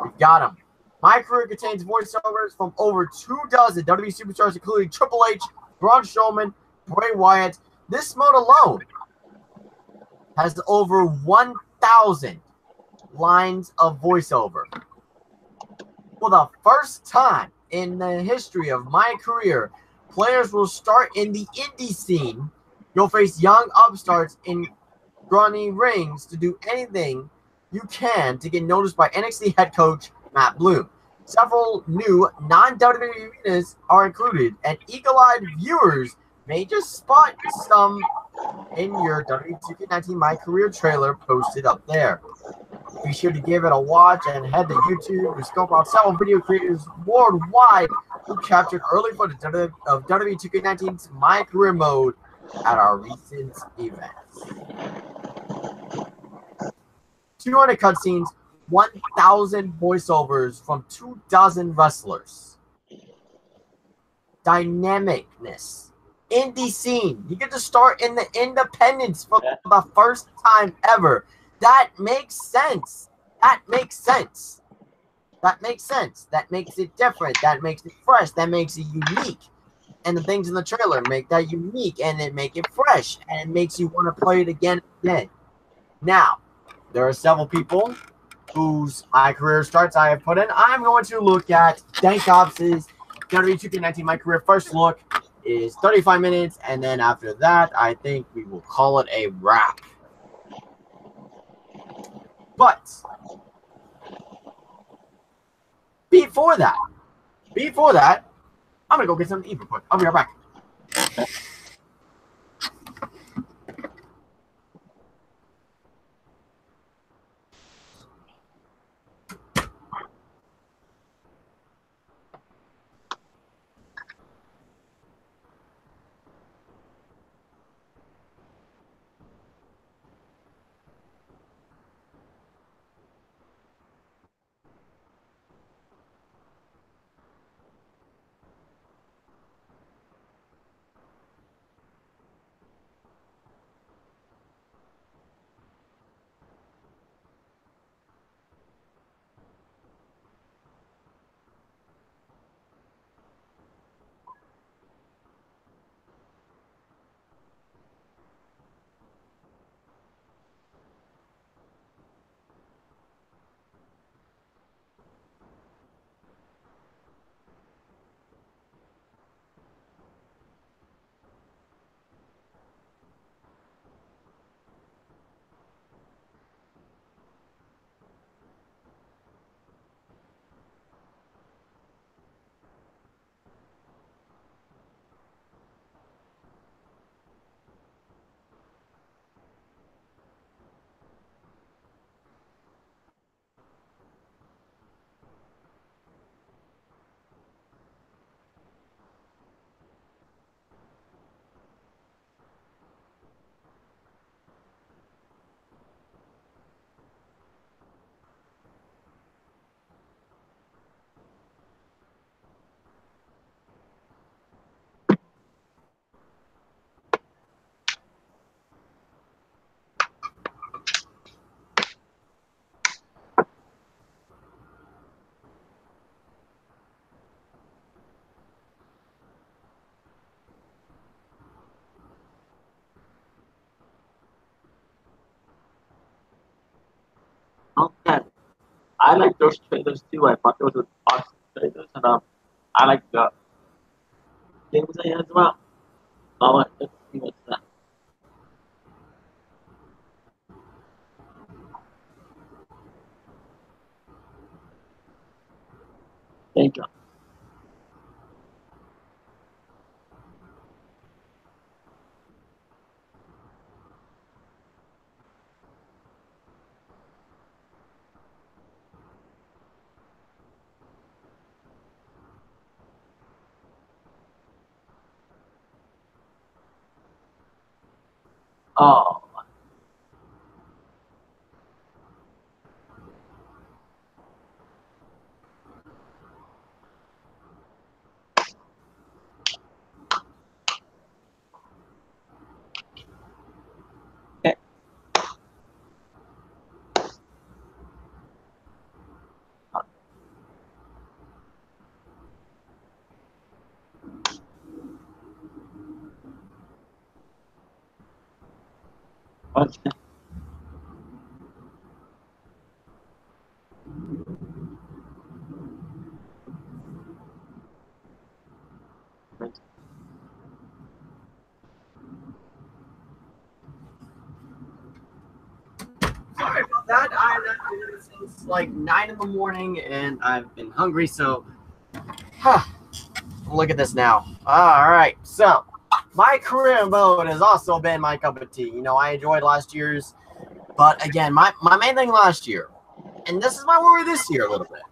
We've got them. My Career contains voiceovers from over 24 WWE superstars, including Triple H, Braun Strowman, Bray Wyatt. This mode alone has over 1,000 lines of voiceover. For the first time in the history of My Career, players will start in the indie scene. You'll face young upstarts in running rings to do anything you can to get noticed by NXT head coach Matt Bloom. Several new non-WWE arenas are included, and eagle-eyed viewers may just spot some in your WWE2K19 My Career trailer posted up there. Be sure to give it a watch and head to YouTube to scope out several video creators worldwide who captured early footage of WWE2K19's My Career Mode at our recent events. 200 cutscenes, 1,000 voiceovers from 24 wrestlers. Dynamicness. Indie scene. You get to start in the independents for the first time ever. That makes sense. That makes sense. That makes sense. That makes it different. That makes it fresh. That makes it unique. And the things in the trailer make that unique and it make it fresh. And it makes you want to play it again and again. Now, there are several people whose My Career starts I have put in. I'm going to look at Dank Ops' WWE2K19 My Career. First look is 35 minutes, and then after that, I think we will call it a wrap. But before that, I'm going to go get something to eat real quick. I'll be right back. I like those trailers too. I thought those were awesome trailers, and I like the games they had as well. Let's see what's that. Thank you. Oh, okay. What's that? Sorry about that. I'm not doing it since like 9 in the morning, and I've been hungry. So, look at this now. All right. So, my career mode has also been my cup of tea. You know, I enjoyed last year's, but again, my main thing last year, and this is my worry this year a little bit.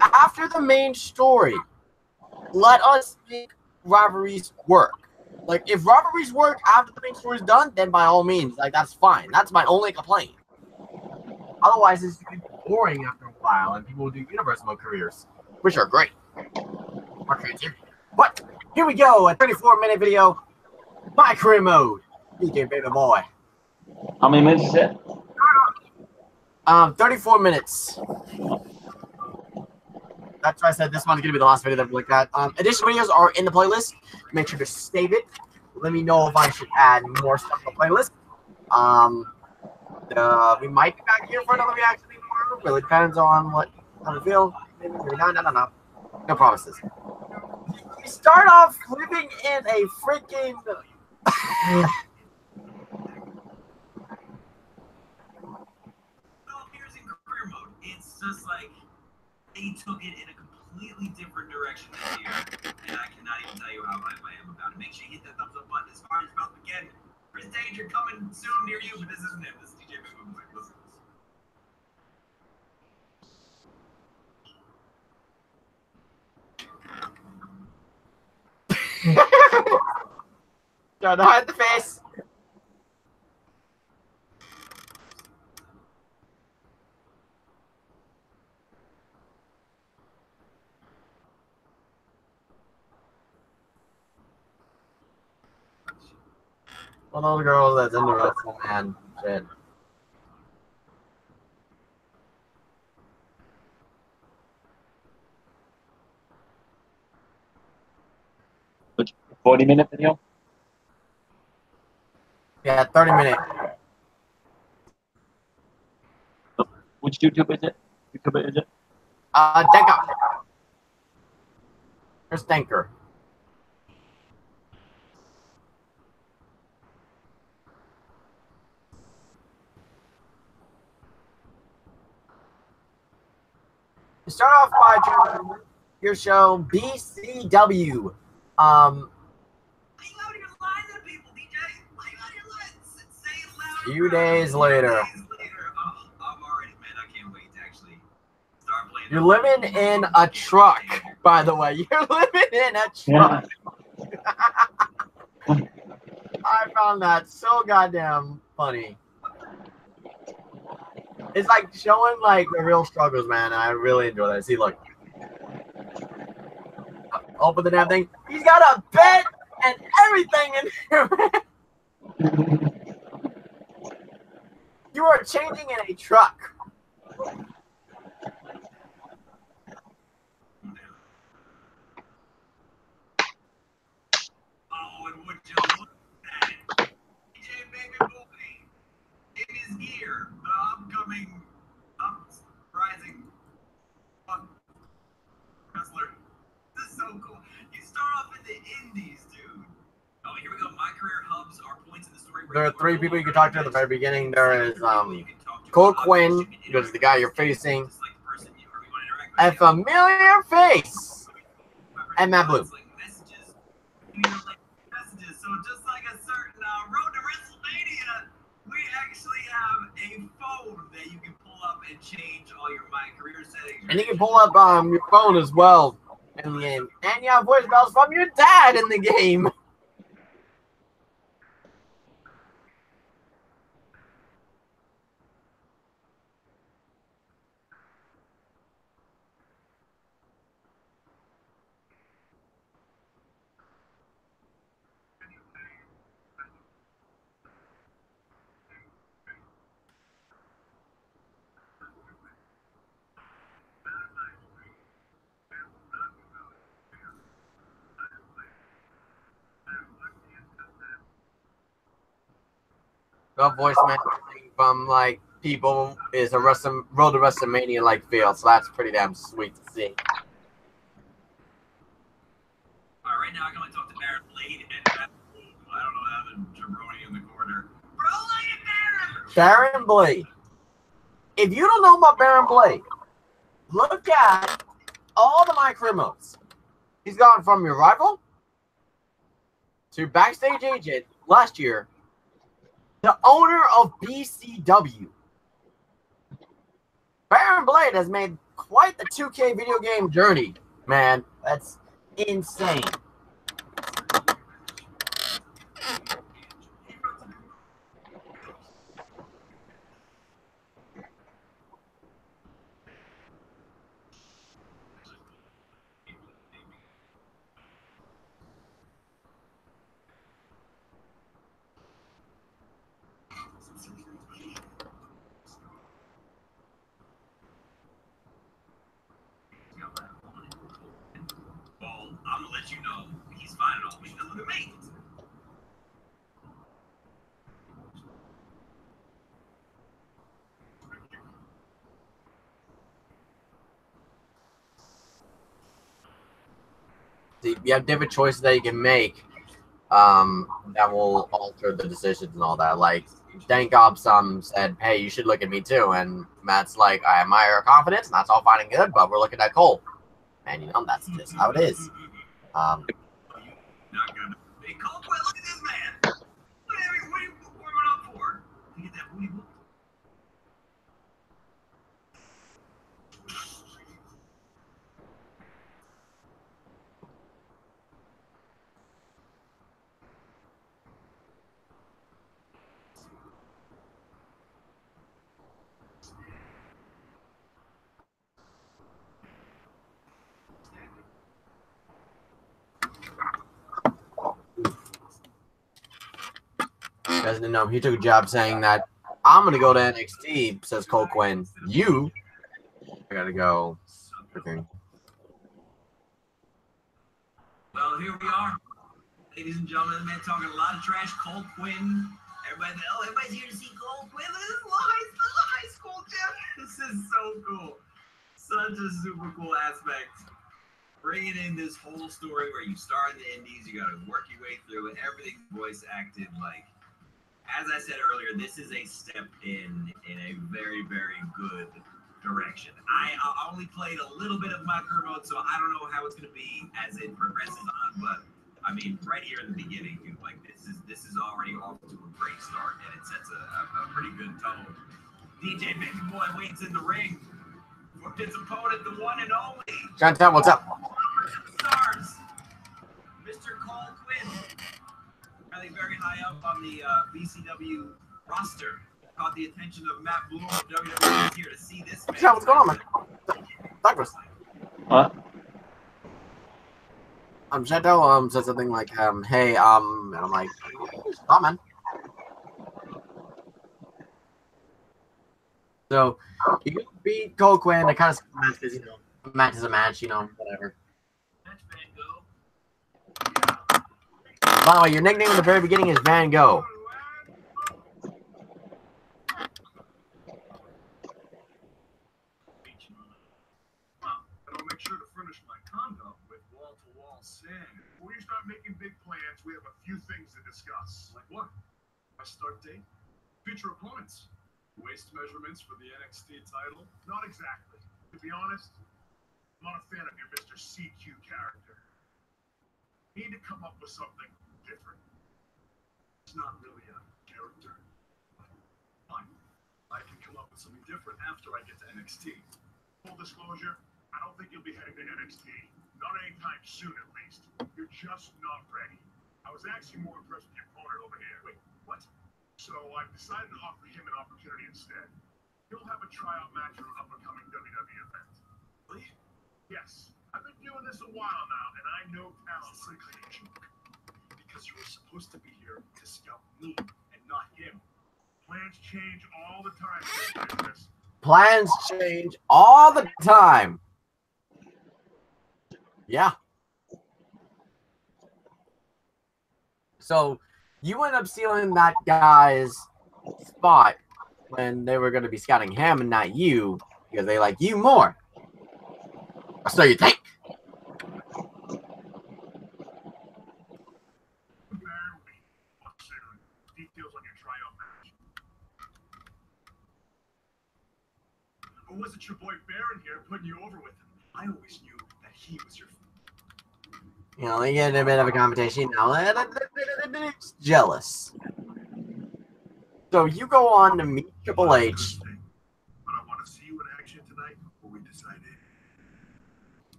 After the main story, let us make rivalries work. Like, if rivalries work after the main story is done, then by all means, like, that's fine. That's my only complaint. Otherwise, it's going to be boring after a while, and people will do universe mode careers, which are great. More creativity. But here we go, a 34-minute video. My career mode. DJ Baby Boy. How many minutes is it? 34 minutes. That's why I said this one's gonna be the last video that we look at. Additional videos are in the playlist. Make sure to save it. Let me know if I should add more stuff to the playlist. We might be back here for another reaction tomorrow. Really depends on how we feel. Maybe not. No promises. We start off living in a freaking. Here's in career mode. It's just like they took it in a completely different direction this year, and I cannot even tell you how hyped I am about it. Make sure you hit that thumbs up button as far as about again. There's danger coming soon near you, but this isn't it. This is DJ Big Boy. Listen to this. Don't hide the face. One of those girls that's into wrestling, man. Shit. Which 40-minute video? Yeah, 30-minute. Which YouTube is it? Denker. There's Denker. To start off by joining your show, BCW. Few days later. I'm already, man, I can't wait to actually start playing. You're living in a truck, by the way. You're living in a truck. Yeah. I found that so goddamn funny. It's like showing like the real struggles, man. I really enjoy that. See, look. Open the damn thing. He's got a bed and everything in here. You are changing in a truck. Oh, and would you look at that? DJ Baby Boy in his gear, the upcoming indies, dude. Oh, here we go. My career hubs are points in the story. There are 3 people you can talk to at the very beginning. There is Cole Quinn, which is the guy you're facing, a familiar face, and Matt Blue. So just like a certain Road to WrestleMania, we actually have a phone that you can pull up and change all your My Career settings. And you can pull up your phone as well in the game. And you have voicemails from your dad in the game. The voicemail from like people is a Road to WrestleMania like feel, so that's pretty damn sweet to see. All right, now I can only talk to Baron Blade and I don't know how the jabroni in the corner. Bro, like Baron Blade. If you don't know about Baron Blade, look at all the My Career modes. He's gone from your rival to backstage agent last year. The owner of BCW. Baron Blade has made quite the 2K video game journey, man. That's insane. Well, I'm gonna let you know he's fine and all because look at me. You have different choices that you can make that will alter the decisions and all that. Like, Dankob said, hey, you should look at me too. And Matt's like, I admire your confidence, and that's all fine and good, but we're looking at Cole. And, you know, that's just how it is. Not gonna. Hey, Cole, look at this man. What are you warming up for? To get that booty book? Doesn't know. He took a job saying that I'm gonna go to NXT, says Cole Quinn. I gotta go. Okay. Well, here we are. Ladies and gentlemen, the man talking a lot of trash. Cole Quinn. Everybody's here to see Cole Quinn. Look at this little high school gym. This is so cool. Such a super cool aspect. Bringing in this whole story where you start in the indies, you got to work your way through it. Everything's voice acted. Like, as I said earlier, this is a step in a very, very good direction. I only played a little bit of My Career mode, so I don't know how it's going to be as it progresses on. But I mean, right here in the beginning, dude, like this is already off to a great start, and it sets a pretty good tone. DJ Baby Boy waits in the ring for his opponent, the one and only. John, what's up? Stars, Mr. Cole Quinn, really very high up on the BCW roster. Caught the attention of Matt Bloom of WWE here to see this man. John, what's going on, man? Douglas. What? Jeto said something like, hey, and I'm like, oh, man. So, you can beat Cole Quinn. I kind of match because, you know, a match is a match, you know, whatever. By the way, your nickname at the very beginning is Van Gogh. I'll make sure to furnish my condo with wall wall-to-wall sing. Before you start making big plans, we have a few things to discuss. Like what? A start date? Future opponents? Waist measurements for the NXT title? Not exactly. To be honest, I'm not a fan of your Mr. CQ character. You need to come up with something different. It's not really a character. Fine. I can come up with something different after I get to NXT. Full disclosure, I don't think you'll be heading to NXT. Not anytime soon, at least. You're just not ready. I was actually more impressed with your opponent over here. Wait, what? So I've decided to offer him an opportunity instead. He'll have a tryout match for an up-and-coming WWE event. Really? Yes. I've been doing this a while now, and I know talent. It's like a joke. Because you were supposed to be here to scout me and not him. Plans change all the time in this business. Plans change all the time. Yeah. So you end up stealing that guy's spot when they were going to be scouting him and not you because they like you more. Or so you think. Details on your tryout match. Or was it your boy Baron here putting you over with him? I always knew that he was your friend. You know, they get a bit of a competition now. It's jealous. So you go on to meet Triple H. But I want to see you in action tonight before we decide it.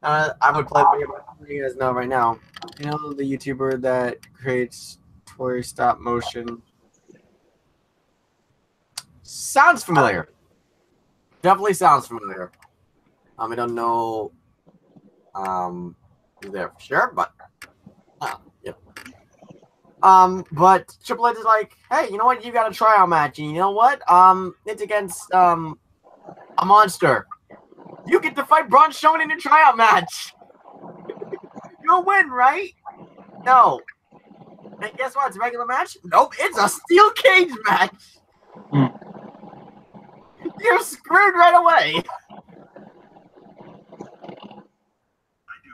I would play the game for you guys know right now. You know the YouTuber that creates toy stop motion? Sounds familiar. Definitely sounds familiar. I don't know who's there for sure, but yeah. But Triple H is like, hey, you know what? You got a tryout match, and you know what? It's against a monster. You get to fight Braun Strowman in a tryout match. You'll win, right? No. And guess what? It's a regular match? Nope, it's a steel cage match. You're screwed right away. I do.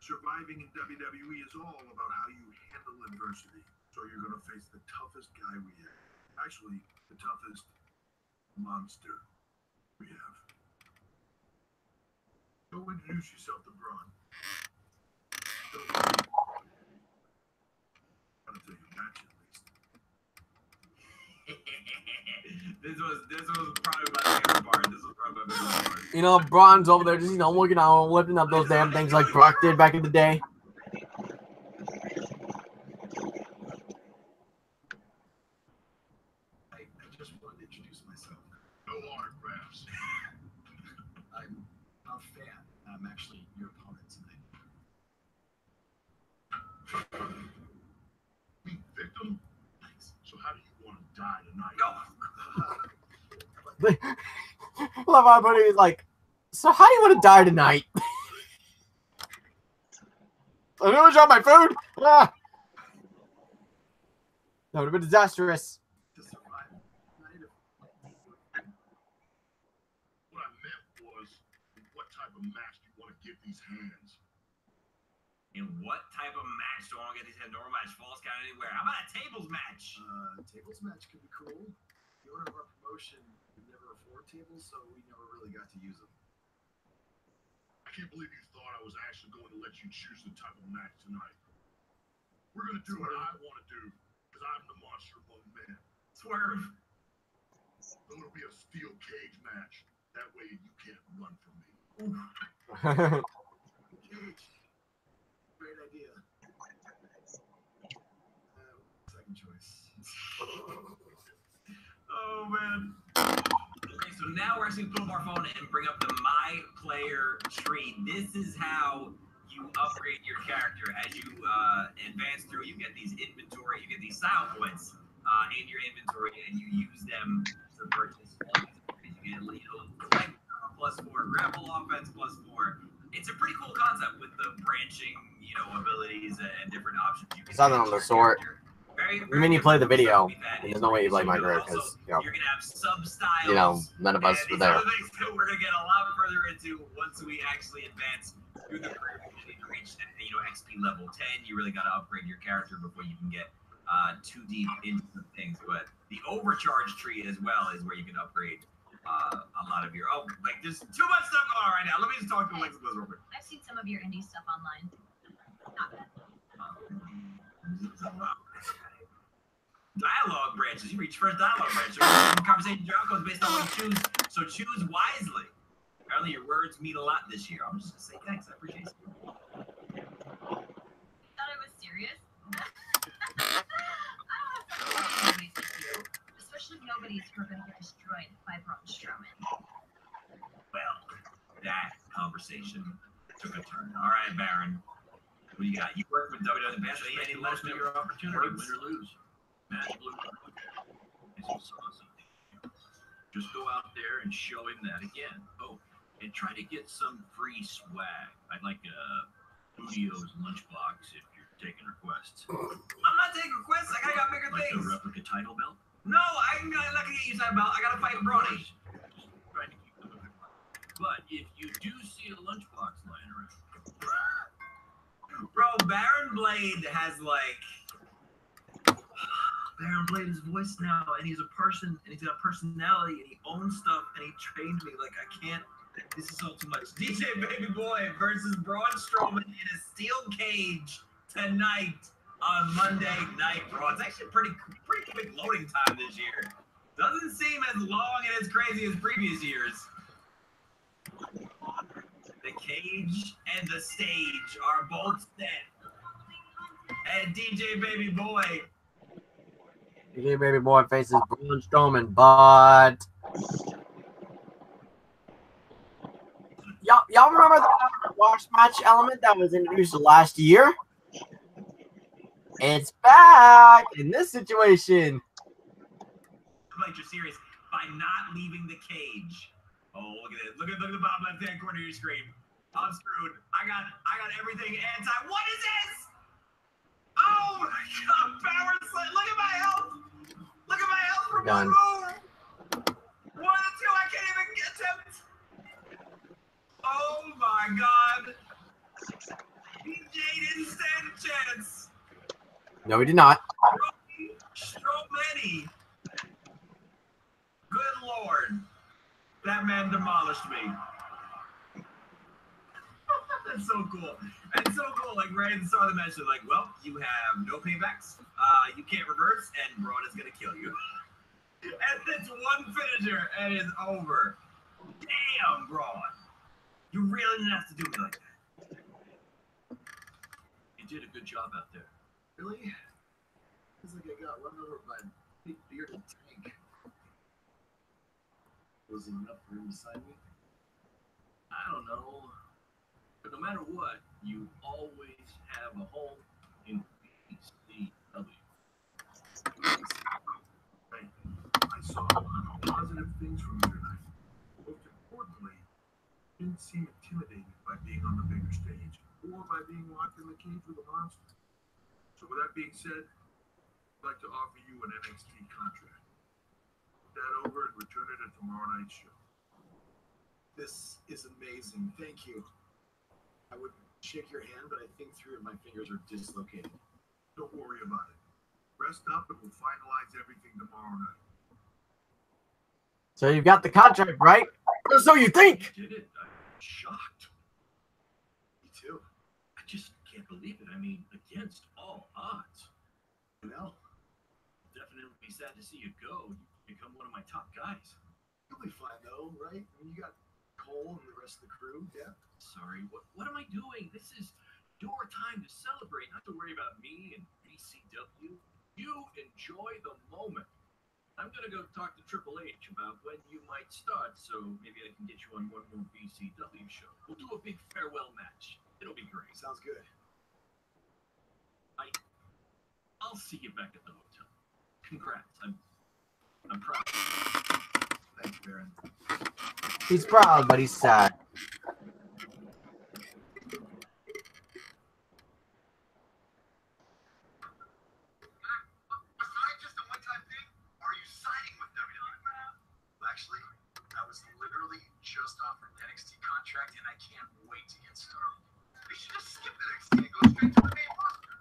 Surviving in WWE is all about how you handle adversity. So you're going to face the toughest guy we have. Actually, the toughest monster we have. Go introduce yourself to Braun. Don't worry. I'll take a match at least. This was probably my favorite part. This was probably my favorite part. You know, Braun's over there just, looking out, lifting up those damn things like Brock did back in the day. I just wanted to introduce myself. No autographs. I'm not a fan. I'm actually your opponent tonight. Victim? Thanks. So how do you want to die tonight? Love how everybody is like, so how do you want to die tonight? I know it's on my food. Ah. That would have been disastrous. To survive tonight. What I meant was, what type of match do you want to give these hands? In what type of match do I want to get these normal match, falls count anywhere? How about a tables match? Tables match could be cool. The owner of our promotion could never afford tables, so we never really got to use them. I can't believe you thought I was actually going to let you choose the type of match tonight. We're going to do what I want to do, because I'm the monster among men. Swerve. It'll be a steel cage match. That way you can't run from me. Cage. Great idea. Second choice. Oh, man. Okay, so now we're actually going to pull up our phone and bring up the My Player tree. This is how you upgrade your character. As you advance through, you get these inventory, you get these style points in your inventory, and you use them to purchase all these upgrades. You get, +4, grapple offense +4. It's a pretty cool concept with the branching, abilities and different options. You can Something of the sort. Very I mean, you play the video, and there's no way you play my career because, you're gonna have sub-styles. None of us were there. Things that we're gonna get a lot further into once we actually advance through the career. You need to reach, XP level 10. You really gotta upgrade your character before you can get too deep into some things. But the overcharge tree as well is where you can upgrade a lot of your. There's too much stuff going on right now. Let me just talk to Alexa real quick. I've seen some of your indie stuff online. Not bad. Dialogue branches. You reach first dialogue branch. Conversation goes based on what you choose. So choose wisely. Apparently your words mean a lot this year. I'm just gonna say thanks. I appreciate it. Thought I was serious. I don't have something like you, especially if nobody's ever gonna get destroyed by Braun Strowman. Well, that conversation took a turn. All right, Baron. What do you got? You work with WWE in the past. Any last of your opportunities? Win or lose. Match blue. As you saw something. Just go out there and show him that again. Oh, and try to get some free swag. I'd like Budio's lunchbox if you're taking requests. I'm not taking requests. I got bigger things. Like the replica title belt? No, I'm not gonna get you that belt. I gotta fight Brody. Just trying to keep them a bit. But if you do see a lunchbox lying around. Bro, Baron Blade has Baron Blade is voice now, and he's a person, and he's got a personality, and he owns stuff, and he trained me. I can't. This is all too much. DJ Baby Boy versus Braun Strowman in a steel cage tonight on Monday Night Raw. It's actually pretty quick loading time this year. Doesn't seem as long and as crazy as previous years. The cage and the stage are both set. And DJ Baby Boy. DJ Baby Boy faces Braun Strowman, but y'all remember the watch match element that was introduced last year? It's back in this situation. Like you're serious by not leaving the cage. Oh, look at it. Look at the bottom left-hand corner of your screen. I'm screwed. I got everything anti. What is this? Oh my God! Power slam. Look at my health. Look at my health from one move. 1 and 2. I can't even attempt. Oh my God. DJ didn't stand a chance. No, he did not. Strowman. Good Lord. That man demolished me. That's so cool. And so cool. Right at the start of the match, they're like, well, you have no paybacks. You can't reverse, and Braun is going to kill you. And it's one finisher, and it's over. Damn, Braun. You really didn't have to do me like that. You did a good job out there. Really? Feels like I got run over by a big bearded tank. Was it enough for him to sign me? I don't know. But no matter what, you always have a home in BCW. Right. I saw a lot of positive things from you tonight. Most importantly, you didn't seem intimidated by being on the bigger stage or by being locked in the cage with a monster. So with that being said, I'd like to offer you an NXT contract. Put that over and return it at tomorrow night's show. This is amazing. Thank you. I would shake your hand, but I think 3 of my fingers are dislocated. Don't worry about it. Rest up and we'll finalize everything tomorrow night. So you've got the contract, right? Or so you think. Did it? I'm shocked. Me too. I just can't believe it. I mean, against all odds. You know, Definitely be sad to see you go. You become one of my top guys. you'll be fine though, right? I mean, you got Cole and the rest of the crew, yeah? Sorry, what am I doing? This is your time to celebrate, not to worry about me and BCW. You enjoy the moment. I'm gonna go talk to Triple H about when you might start, so maybe I can get you on one more BCW show. We'll do a big farewell match. It'll be great. Sounds good. I'll see you back at the hotel. Congrats. I'm proud. Thanks, Baron. He's proud, but he's sad. just offered an NXT contract, and I can't wait to get started. We should just skip NXT and go straight to the main roster.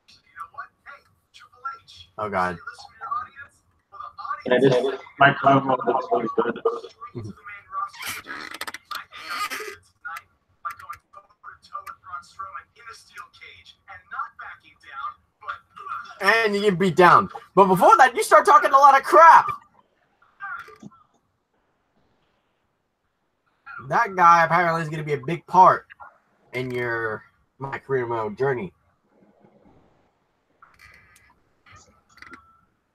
So you know what? Hey, Triple H. Oh God. Say, listen to your audience. Well, the audience Yeah, this my promo looks really good. straight to the main roster. I think I did it tonight by going toe-to-toe with Braun Strowman in a steel cage and not backing down, but And you get beat down. But before that, you start talking a lot of crap. That guy apparently is going to be a big part in your My Career Mode journey.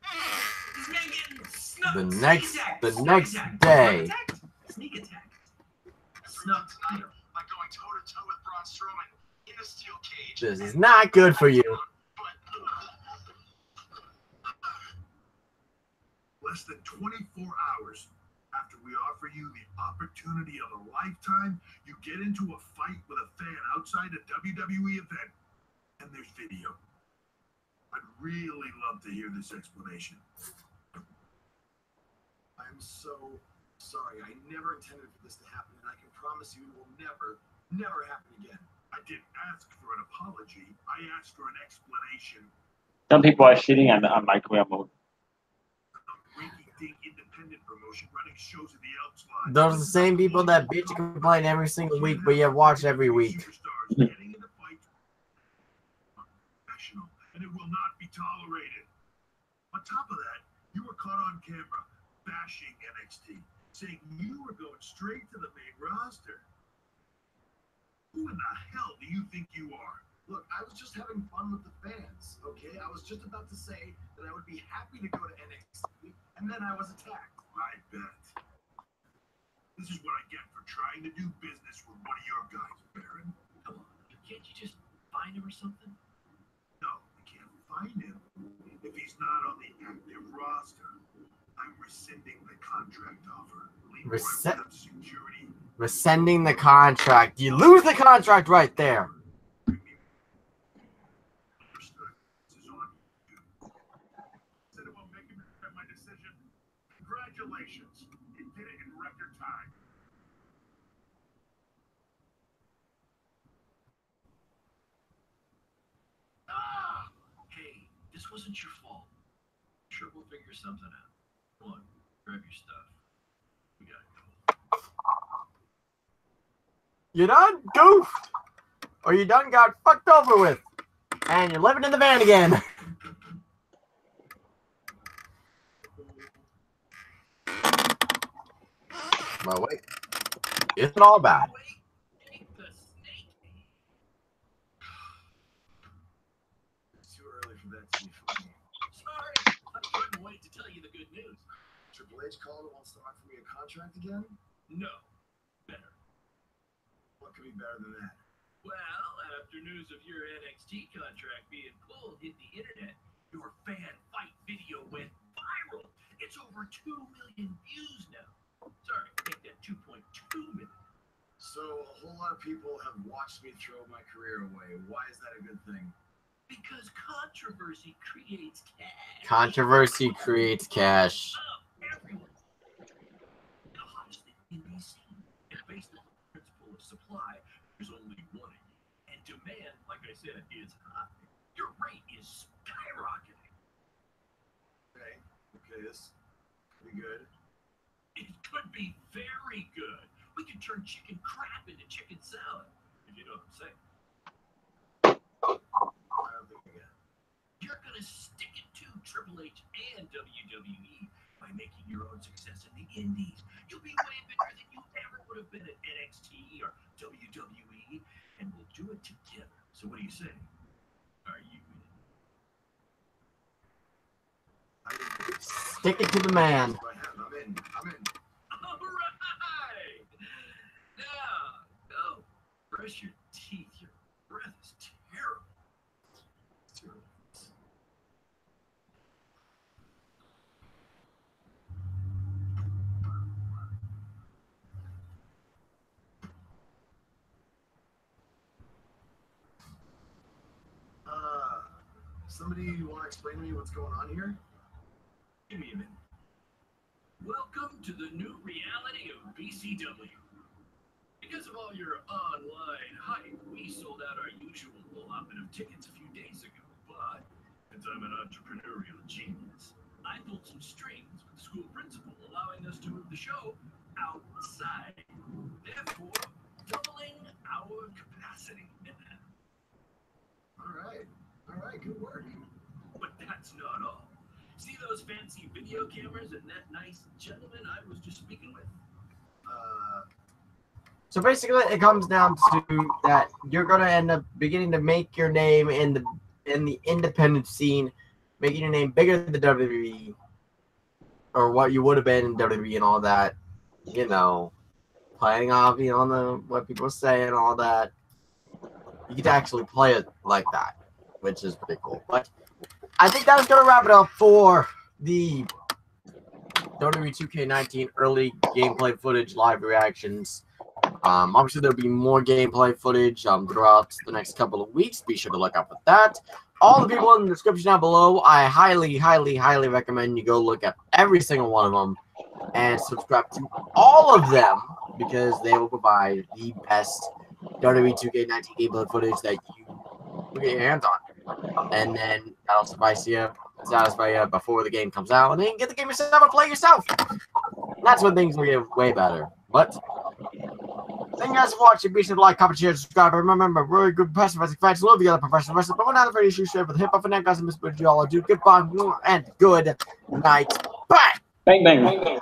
This man getting snuck. The Sneak next- attack, the sneak next attack, day. Sneak attack. snuck tonight by going toe-to-toe with Braun Strowman in a steel cage. This is not good for you. Less than 24 hours after we offer you the opportunity of a lifetime, you get into a fight with a fan outside a WWE event, and there's video. I'd really love to hear this explanation. I'm so sorry. I never intended for this to happen, and I can promise you it will never happen again. I didn't ask for an apology. I asked for an explanation. Some people are shitting on my career mode. Rinky-dink independent promotion running shows in the Elks Lodge. Those are the same people that bitch and complain every single week, but yet watch every week. Superstars getting in the fight. Professional, and it will not be tolerated. On top of that, you were caught on camera bashing NXT, saying you were going straight to the main roster. Who in the hell do you think you are? Look, I was just having fun with the fans, okay? I was just about to say that I would be happy to go to NXT, and then I was attacked. I bet. This is what I get for trying to do business with one of your guys, Baron. Come on, can't you just find him or something? No, I can't find him. If he's not on the active roster, I'm rescinding the contract offer. Leave Rescind- without security. Rescinding the contract. You lose the contract right there. Understood. This is on you. Said it won't make him regret my decision. Congratulations. You did it in record time. Hey, this wasn't your fault. Sure, we'll figure something out. Come on, grab your stuff. We gotta go. You done goofed? Or you done got fucked over with? And you're living in the van again. Well, wait. It's all bad. Wait, take the snake. It's too early for that to be funny. Sorry, I couldn't wait to tell you the good news. Triple H called and wants to offer me a contract again? No, better. What could be better than that? Well, after news of your NXT contract being pulled hit the internet, your fan fight video went viral. It's over 2 million views now. Sorry, take that 2.2 million. So a whole lot of people have watched me throw my career away. Why is that a good thing? Because controversy creates cash. Controversy creates cash. Everyone. The hottest thing in DC. And based on the principle of supply, there's only one. And demand, like I said, is high. Your rate is skyrocketing. Okay, this could be good. It could be very good. We could turn chicken crap into chicken salad, if you know what I'm saying. I don't think I get it. You're gonna stick it to Triple H and WWE by making your own success in the indies. You'll be way bigger than you ever would have been at NXT or WWE, and we'll do it together. So what do you say? Are you in? I didn't Stick it to the man. I'm in. All right. Now, go. Brush your teeth. Your breath is terrible. It's too early. Somebody want to explain to me what's going on here? Give me a minute. Welcome to the new reality of BCW. Because of all your online hype, we sold out our usual allotment of tickets a few days ago. But since I'm an entrepreneurial genius, I pulled some strings with the school principal, allowing us to move the show outside, therefore doubling our capacity. All right, good work. But that's not all. See those fancy video cameras and that nice gentleman I was just speaking with? So basically, it comes down to that you're going to end up beginning to make your name in the independent scene, making your name bigger than the WWE, or what you would have been in WWE and all that. You know, playing off, on the what people say and all that. You get to actually play it like that, which is pretty cool. But I think that's going to wrap it up for the WWE 2K19 early gameplay footage live reactions. Obviously, there'll be more gameplay footage throughout the next couple of weeks. Be sure to look out for that. All the people in the description down below, I highly, highly, highly recommend you go look at every single one of them and subscribe to all of them because they will provide the best WWE 2K19 gameplay footage that you will get your hands on. And then that'll satisfy you before the game comes out, and then get the game yourself and play yourself. That's when things will get way better. But thank you guys for watching. Be sure to like, comment, share, subscribe. And remember, really good professional wrestling fans love the other professional wrestlers. But we're not a very issue share for the hip hop and that guys and Miss Bridge. You all do goodbye and good night. Bye. Bang, bang.